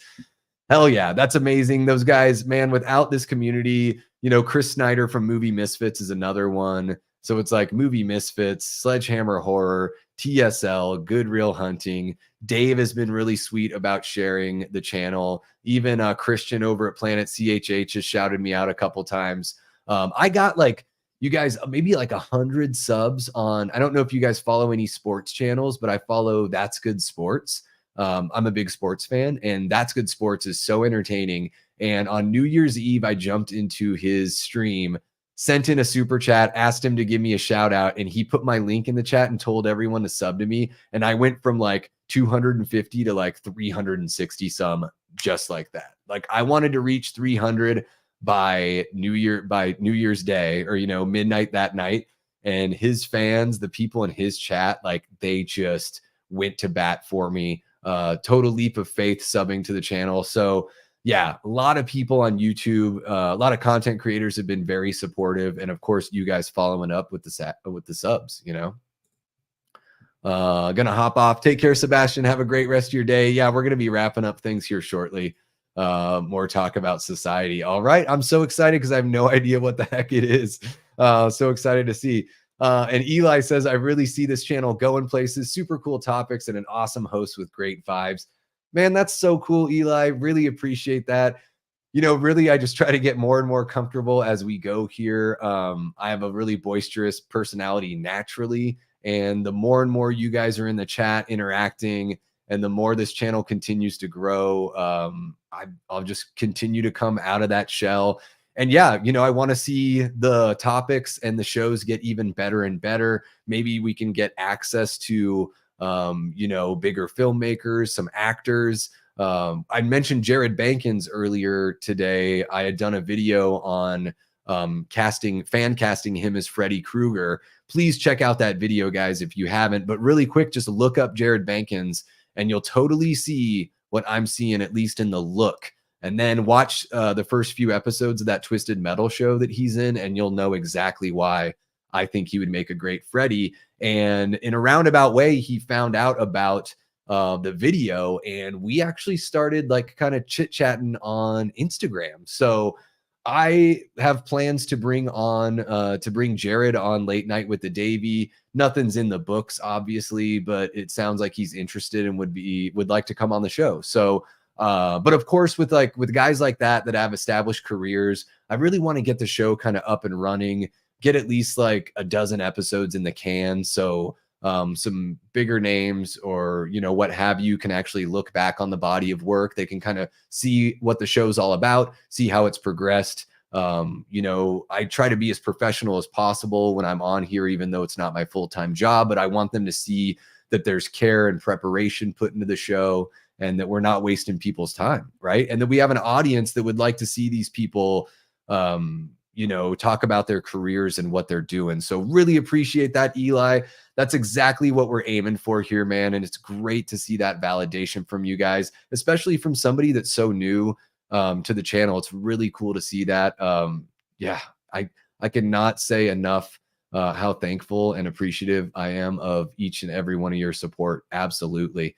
Hell yeah, that's amazing. Those guys, man, without this community, Chris Snyder from Movie Misfits is another one. So it's like Movie Misfits, Sledgehammer Horror, TSL, Good Real Hunting. Dave has been really sweet about sharing the channel. Even Christian over at Planet CHH has shouted me out a couple times. I got like, you guys, maybe like 100 subs on, I don't know if you guys follow any sports channels, but I follow That's Good Sports. I'm a big sports fan, and That's Good Sports is so entertaining. And on New Year's Eve, I jumped into his stream, sent in a super chat, asked him to give me a shout out, and he put my link in the chat and told everyone to sub to me. And I went from like 250 to like 360 some just like that. Like I wanted to reach 300 by New Year's Day or midnight that night. And his fans, the people in his chat, like they just went to bat for me. Total leap of faith subbing to the channel. So yeah, a lot of people on YouTube, a lot of content creators have been very supportive, and of course, you guys following up with the subs. Gonna hop off. Take care, Sebastian. Have a great rest of your day. Yeah, we're gonna be wrapping up things here shortly. More talk about society. All right, I'm so excited because I have no idea what the heck it is. So excited to see. And Eli says, I really see this channel going places, super cool topics, and an awesome host with great vibes. Man, that's so cool, Eli. Really appreciate that. Really, I just try to get more and more comfortable as we go here. I have a really boisterous personality naturally. And the more and more you guys are in the chat interacting, and the more this channel continues to grow, I'll just continue to come out of that shell. And yeah, I want to see the topics and the shows get even better and better. Maybe we can get access to bigger filmmakers, some actors. I mentioned Jared Bankins earlier today. I had done a video on fan casting him as Freddy Krueger. Please check out that video, guys, if you haven't. But really quick, just look up Jared Bankins and you'll totally see what I'm seeing, at least in the look. And then watch the first few episodes of that Twisted Metal show that he's in, and you'll know exactly why I think he would make a great Freddy. And in a roundabout way, he found out about the video, and we actually started like kind of chit-chatting on Instagram. So I have plans to bring Jared on Late Night with the Davy. Nothing's in the books, obviously, but it sounds like he's interested and would like to come on the show. So but of course, with guys like that have established careers, I really want to get the show kind of up and running, get at least like a dozen episodes in the can. So some bigger names or what have you can actually look back on the body of work. They can kind of see what the show's all about, see how it's progressed. I try to be as professional as possible when I'm on here, even though it's not my full-time job, but I want them to see that there's care and preparation put into the show, and that we're not wasting people's time, right? And that we have an audience that would like to see these people talk about their careers and what they're doing. So really appreciate that, Eli. That's exactly what we're aiming for here, man. And it's great to see that validation from you guys, especially from somebody that's so new to the channel. It's really cool to see that. Yeah, I cannot say enough how thankful and appreciative I am of each and every one of your support. Absolutely.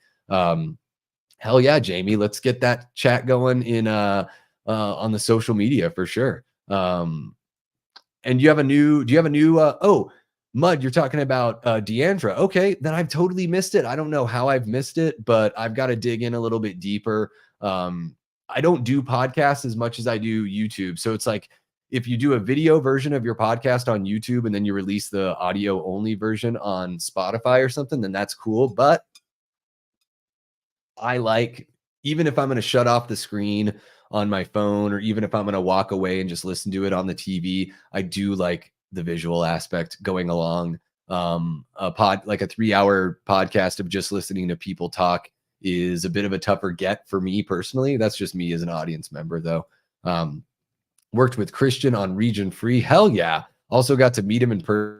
Hell yeah, Jamie. Let's get that chat going in on the social media for sure. And do you have a new oh, Mud, you're talking about Deandra. Okay, then I've totally missed it. I don't know how I've missed it, but I've got to dig in a little bit deeper. I don't do podcasts as much as I do YouTube. So it's like if you do a video version of your podcast on YouTube and then you release the audio only version on Spotify or something, then that's cool. But I like, even if I'm going to shut off the screen on my phone, or even if I'm going to walk away and just listen to it on the TV, I do like the visual aspect going along. Like a 3-hour podcast of just listening to people talk is a bit of a tougher get for me personally. That's just me as an audience member, though. Worked with Christian on Region Free. Hell yeah. Also got to meet him in person.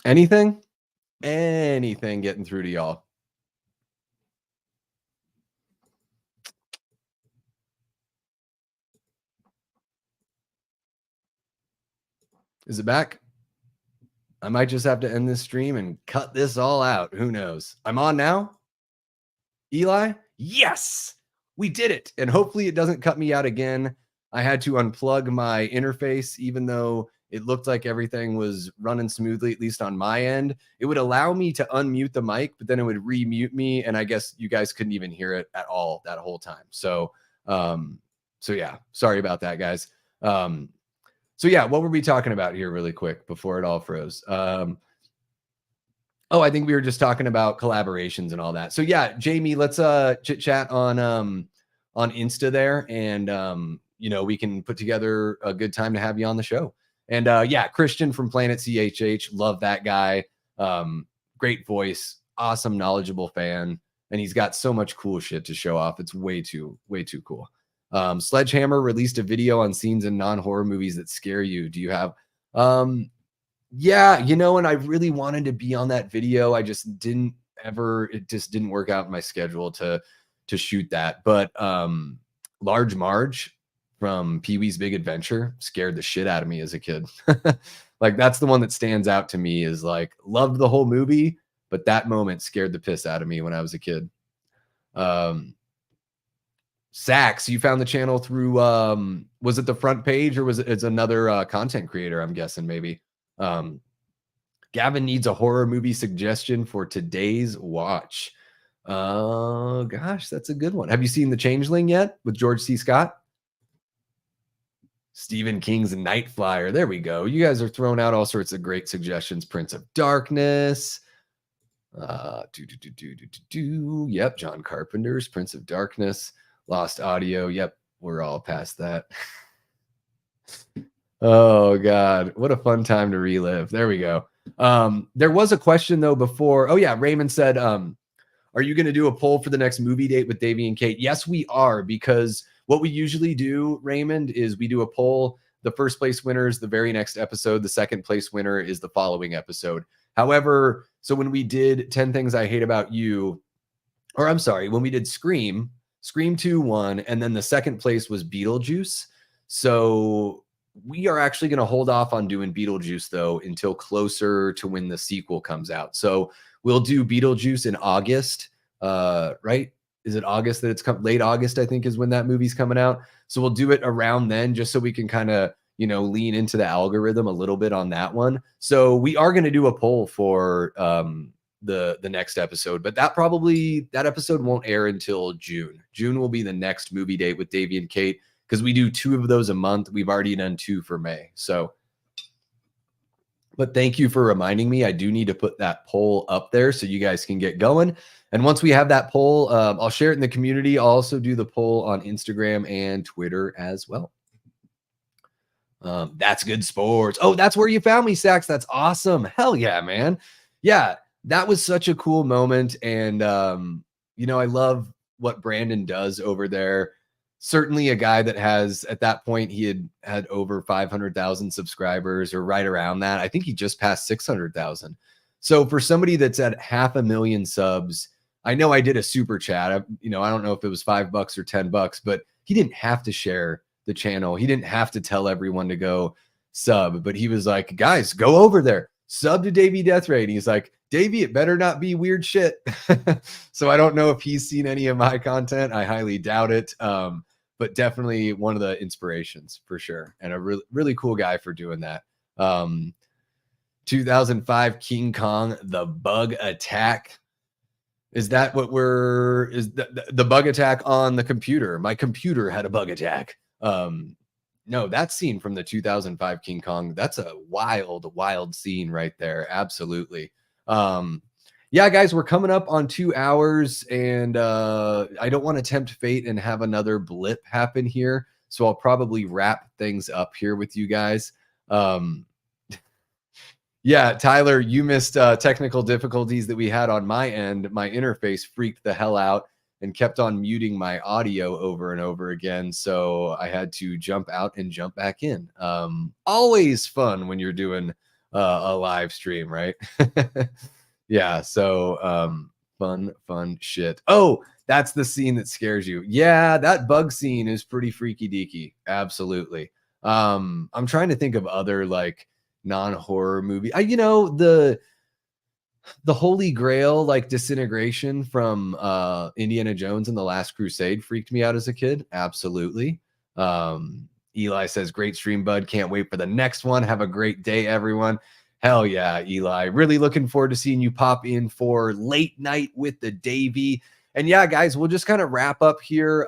Anything? Anything getting through to y'all? Is it back? I might just have to end this stream and cut this all out. Who knows? I'm on now. Eli? Yes, we did it. And hopefully it doesn't cut me out again. I had to unplug my interface, even though it looked like everything was running smoothly, at least on my end. It would allow me to unmute the mic, but then it would remute me. And I guess you guys couldn't even hear it at all that whole time. So yeah, sorry about that, guys. So yeah, what were we talking about here really quick before it all froze? Oh, I think we were just talking about collaborations and all that. So yeah, Jamie, let's chit chat on Insta there, and you know, we can put together a good time to have you on the show. And yeah, Christian from Planet CHH, love that guy. Great voice, awesome, knowledgeable fan, and he's got so much cool shit to show off. It's way too cool. Sledgehammer released a video on scenes in non-horror movies that scare you. Do you have yeah, you know, and I really wanted to be on that video. I just didn't ever, it just didn't work out in my schedule to shoot that. But Large Marge from Pee-wee's Big Adventure scared the shit out of me as a kid. Like that's the one that stands out to me, is like loved the whole movie, but that moment scared the piss out of me when I was a kid. Sax, you found the channel through was it the front page, or was it's another content creator, I'm guessing maybe. Gavin needs a horror movie suggestion for today's watch. Oh gosh, that's a good one. Have you seen The Changeling yet with George C. Scott? Stephen King's Night Flyer. There we go. You guys are throwing out all sorts of great suggestions. Prince of Darkness. Yep, John Carpenter's Prince of Darkness. Lost Audio. Yep, we're all past that. Oh God, what a fun time to relive. There we go. There was a question though before. Oh yeah, Raymond said, are you going to do a poll for the next movie date with Davey and Kate? Yes, we are, because what we usually do, Raymond, is we do a poll. The first place winner is the very next episode. The second place winner is the following episode. However, so when we did 10 Things I Hate About You, or I'm sorry, when we did Scream 2 won, and then the second place was Beetlejuice. So we are actually going to hold off on doing Beetlejuice though until closer to when the sequel comes out. So we'll do Beetlejuice in August, right? Is it August that it's late August, I think, is when that movie's coming out. So we'll do it around then, just so we can kind of, you know, lean into the algorithm a little bit on that one. So we are going to do a poll for the next episode, but that episode won't air until June. June will be the next movie date with Davey and Kate, because we do 2 of those a month. We've already done 2 for May. So, but thank you for reminding me. I do need to put that poll up there so you guys can get going. And once we have that poll, I'll share it in the community. I'll also do the poll on Instagram and Twitter as well. That's good sports. Oh, that's where you found me, Sax. That's awesome. Hell yeah, man. Yeah, that was such a cool moment. And, you know, I love what Brandon does over there. Certainly a guy that has, at that point, he had over 500,000 subscribers, or right around that. I think he just passed 600,000. So for somebody that's at 500,000 subs, I know I did a super chat. You know, I don't know if it was $5 or $10, but he didn't have to share the channel. He didn't have to tell everyone to go sub, but he was like, guys, go over there, sub to Davey Death Ray. And he's like, Davey, it better not be weird shit. So I don't know if he's seen any of my content. I highly doubt it. But definitely one of the inspirations for sure. And a really, really cool guy for doing that. 2005 King Kong, the bug attack. Is that what is the bug attack on the computer? My computer had a bug attack. No, that scene from the 2005 King Kong, that's a wild scene right there. Absolutely. Yeah, guys, we're coming up on 2 hours, and I don't want to tempt fate and have another blip happen here. So I'll probably wrap things up here with you guys. Yeah, Tyler, you missed technical difficulties that we had on my end. My interface freaked the hell out and kept on muting my audio over and over again. So I had to jump out and jump back in. Always fun when you're doing a live stream, right? Yeah, so fun shit. Oh, that's the scene that scares you. Yeah, that bug scene is pretty freaky deaky. Absolutely. I'm trying to think of other like non-horror movie. The Holy Grail, like disintegration from Indiana Jones and the Last Crusade freaked me out as a kid. Absolutely. Eli says, great stream, bud. Can't wait for the next one. Have a great day, everyone. Hell yeah, Eli. Really looking forward to seeing you pop in for late night with the Davy. And yeah, guys, we'll just kind of wrap up here.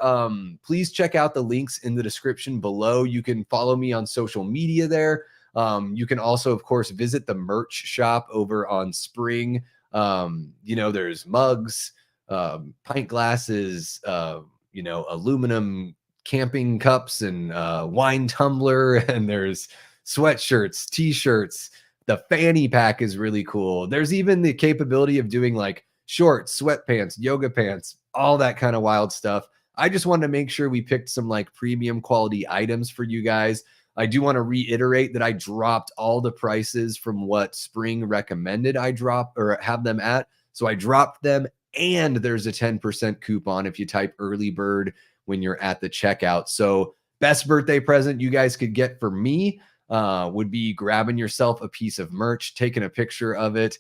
Please check out the links in the description below. You can follow me on social media there. You can also, of course, visit the merch shop over on Spring. There's mugs, pint glasses, aluminum camping cups and wine tumbler, and there's sweatshirts, t-shirts. The fanny pack is really cool. There's even the capability of doing like shorts, sweatpants, yoga pants, all that kind of wild stuff. I just wanted to make sure we picked some like premium quality items for you guys. I do want to reiterate that I dropped all the prices from what Spring recommended I drop or have them at. So I dropped them, and there's a 10% coupon if you type early bird when you're at the checkout. So best birthday present you guys could get for me would be grabbing yourself a piece of merch, taking a picture of it,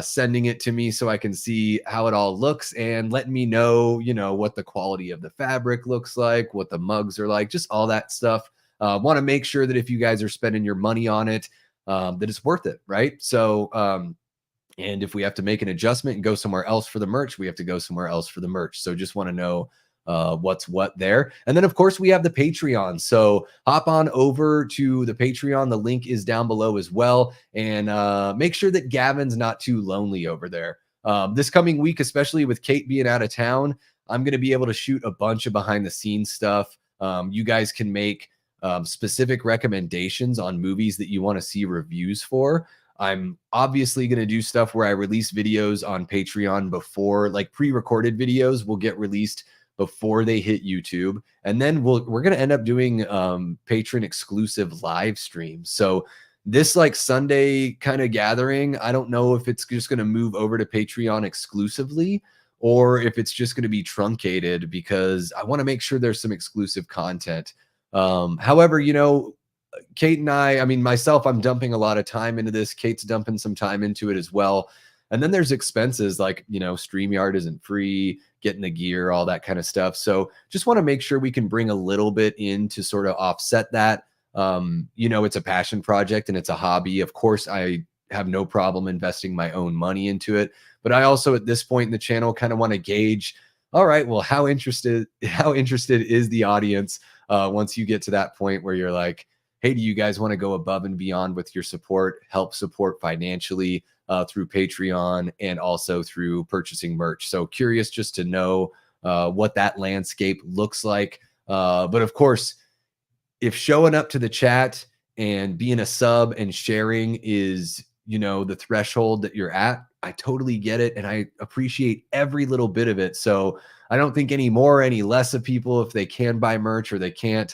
sending it to me so I can see how it all looks, and letting me know, what the quality of the fabric looks like, what the mugs are like, just all that stuff. Want to make sure that if you guys are spending your money on it, that it's worth it, right? So, and if we have to make an adjustment and go somewhere else for the merch, we have to go somewhere else for the merch. So just want to know what's what there. And then, of course, we have the Patreon. So hop on over to the Patreon. The link is down below as well. And make sure that Gavin's not too lonely over there. This coming week, especially with Kate being out of town, I'm going to be able to shoot a bunch of behind the scenes stuff. You guys can make specific recommendations on movies that you want to see reviews for. I'm obviously going to do stuff where I release videos on Patreon before, like pre-recorded videos will get released before they hit YouTube. And then we're going to end up doing patron exclusive live streams. So this like Sunday kind of gathering, I don't know if it's just going to move over to Patreon exclusively or if it's just going to be truncated, because I want to make sure there's some exclusive content. However, Kate and I mean, myself, I'm dumping a lot of time into this. Kate's dumping some time into it as well. And then there's expenses like, StreamYard isn't free, getting the gear, all that kind of stuff. So just want to make sure we can bring a little bit in to sort of offset that. It's a passion project and it's a hobby. Of course, I have no problem investing my own money into it. But I also, at this point in the channel, kind of want to gauge, all right, well, how interested is the audience once you get to that point where you're like, hey, do you guys want to go above and beyond with your support, help support financially through Patreon and also through purchasing merch? So curious just to know what that landscape looks like. But of course, if showing up to the chat and being a sub and sharing is, the threshold that you're at, I totally get it. And I appreciate every little bit of it. So I don't think any more, any less of people if they can buy merch or they can't.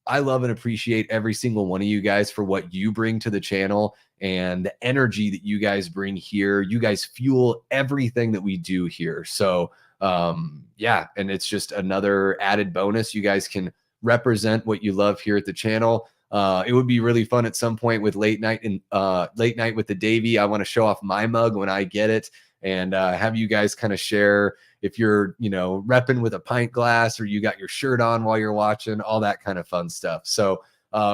I love and appreciate every single one of you guys for what you bring to the channel and the energy that you guys bring here. You guys fuel everything that we do here. So yeah, and it's just another added bonus. You guys can represent what you love here at the channel. It would be really fun at some point with late night with the Davy. I want to show off my mug when I get it and have you guys kind of share if you're, repping with a pint glass or you got your shirt on while you're watching, all that kind of fun stuff. So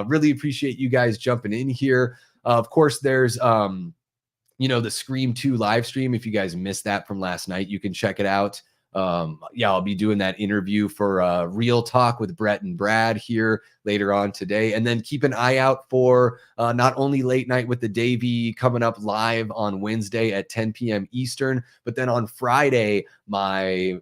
really appreciate you guys jumping in here. Of course, there's, the Scream 2 live stream. If you guys missed that from last night, you can check it out. Yeah, I'll be doing that interview for Real Talk with Brett and Brad here later on today. And then keep an eye out for not only Late Night with the Davy coming up live on Wednesday at 10 p.m. Eastern, but then on Friday, my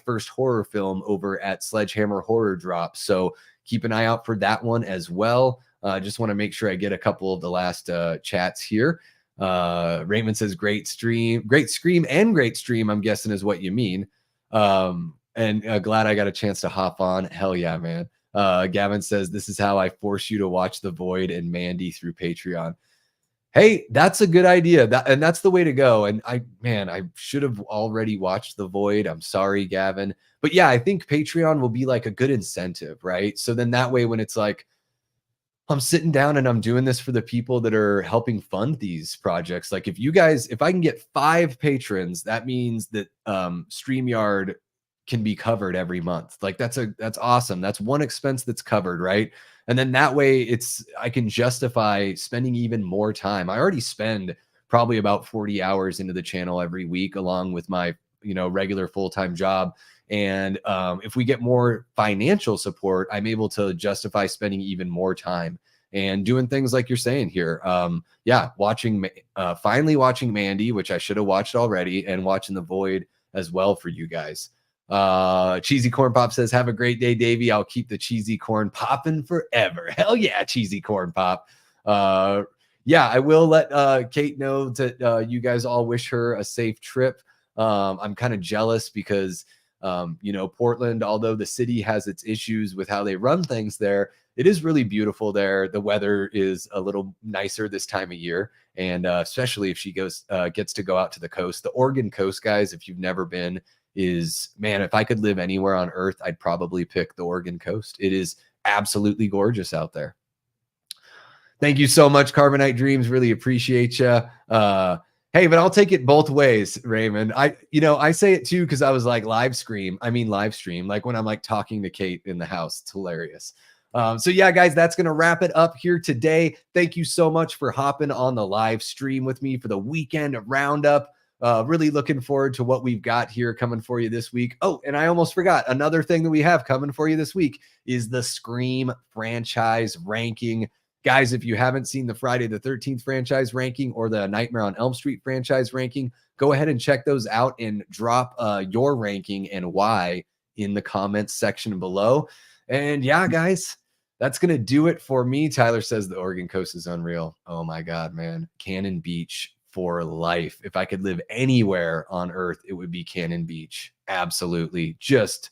first horror film over at Sledgehammer Horror Drop. So keep an eye out for that one as well. Just want to make sure I get a couple of the last chats here. Raymond says great stream, great scream and great stream, I'm guessing is what you mean. And glad I got a chance to hop on. Hell yeah, man. Gavin says, this is how I force you to watch The Void and Mandy through Patreon. Hey, that's a good idea. And that's the way to go. And I should have already watched The Void. I'm sorry, Gavin. But yeah, I think Patreon will be like a good incentive, right? So then that way, when it's like, I'm sitting down and I'm doing this for the people that are helping fund these projects. Like if I can get 5 patrons, that means that StreamYard can be covered every month. Like that's awesome. That's one expense that's covered, right? And then that way I can justify spending even more time. I already spend probably about 40 hours into the channel every week, along with my, regular full-time job. And if we get more financial support, I'm able to justify spending even more time and doing things like you're saying here. Finally watching Mandy, which I should have watched already, and watching The Void as well for you guys. Cheesy Corn Pop says, have a great day, Davey. I'll keep the cheesy corn popping forever. Hell yeah, Cheesy Corn Pop. Yeah, I will let Kate know that you guys all wish her a safe trip. I'm kind of jealous because Portland, although the city has its issues with how they run things there, it is really beautiful there. The weather is a little nicer this time of year. And especially if she gets to go out to the coast. The Oregon coast, guys, if you've never been, if I could live anywhere on earth, I'd probably pick the Oregon coast. It is absolutely gorgeous out there. Thank you so much, Carbonite Dreams. Really appreciate you. Hey, but I'll take it both ways, Raymond. I say it too because I was like live stream, like when I'm like talking to Kate in the house. It's hilarious. So yeah, guys, that's going to wrap it up here today. Thank you so much for hopping on the live stream with me for the weekend roundup. Really looking forward to what we've got here coming for you this week. Oh, and I almost forgot, another thing that we have coming for you this week is the Scream franchise ranking. Guys, if you haven't seen the Friday the 13th franchise ranking or the Nightmare on Elm Street franchise ranking, go ahead and check those out and drop your ranking and why in the comments section below. And yeah, guys, that's going to do it for me. Tyler says the Oregon coast is unreal. Oh my God, man. Cannon Beach for life. If I could live anywhere on earth, it would be Cannon Beach. Absolutely. Just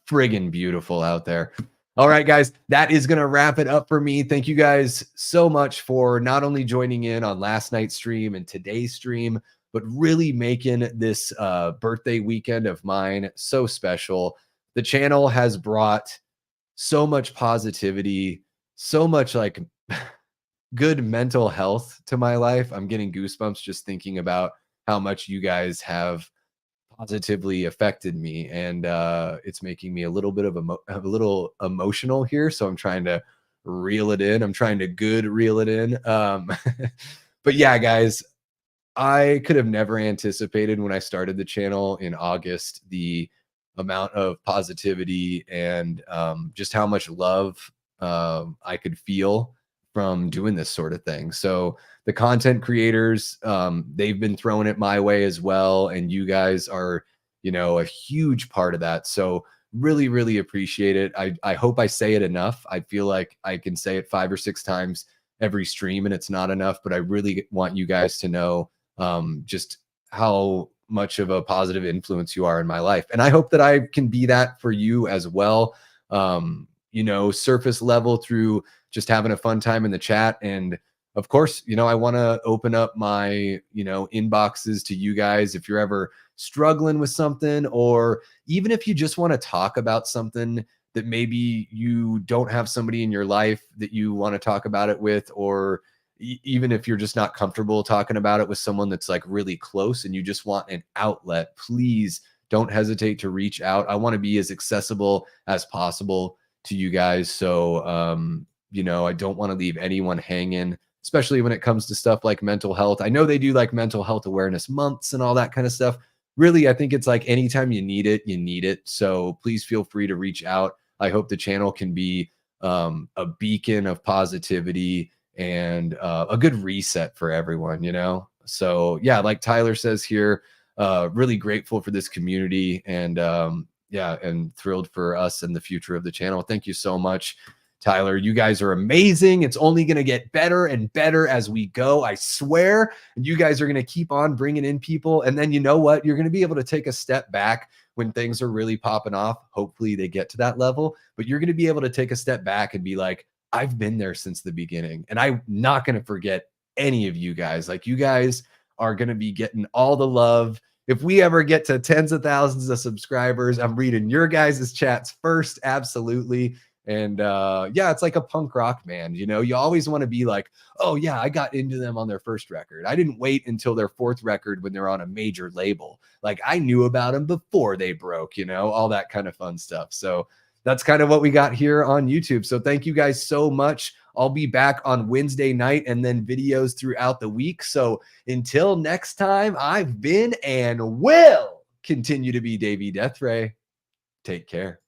friggin' beautiful out there. All right, guys, that is going to wrap it up for me. Thank you guys so much for not only joining in on last night's stream and today's stream, but really making this birthday weekend of mine so special. The channel has brought so much positivity, so much like good mental health to my life. I'm getting goosebumps just thinking about how much you guys have positively affected me, and it's making me a little bit of a little emotional here, so I'm trying to reel it in. I'm trying to reel it in. But yeah, guys, I could have never anticipated when I started the channel in August the amount of positivity and just how much love I could feel from doing this sort of thing. So the content creators, they've been throwing it my way as well. And you guys are, a huge part of that. So really, really appreciate it. I hope I say it enough. I feel like I can say it 5 or 6 times every stream and it's not enough, but I really want you guys to know just how much of a positive influence you are in my life. And I hope that I can be that for you as well. Surface level through just having a fun time in the chat. And of course, I want to open up my, inboxes to you guys. If you're ever struggling with something, or even if you just want to talk about something that maybe you don't have somebody in your life that you want to talk about it with, or even if you're just not comfortable talking about it with someone that's like really close and you just want an outlet, please don't hesitate to reach out. I want to be as accessible as possible to you guys. So, I don't want to leave anyone hanging, especially when it comes to stuff like mental health. I know they do like mental health awareness months and all that kind of stuff. Really, I think it's like anytime you need it, you need it. So please feel free to reach out. I hope the channel can be a beacon of positivity and a good reset for everyone, So yeah, like Tyler says here, really grateful for this community and and thrilled for us and the future of the channel. Thank you so much. Tyler, you guys are amazing. It's only going to get better and better as we go, I swear. And you guys are going to keep on bringing in people. And then you know what? You're going to be able to take a step back when things are really popping off. Hopefully they get to that level, but you're going to be able to take a step back and be like, I've been there since the beginning. And I'm not going to forget any of you guys. Like, you guys are going to be getting all the love. If we ever get to tens of thousands of subscribers, I'm reading your guys' chats first. Absolutely. And yeah, it's like a punk rock band. You know, you always want to be like, oh yeah, I got into them on their first record. I didn't wait until their fourth record when they're on a major label. Like, I knew about them before they broke, you know, all that kind of fun stuff. So that's kind of what we got here on YouTube. So thank you guys so much. I'll be back on Wednesday night and then videos throughout the week. So until next time, I've been and will continue to be Davey Deathray. Take care.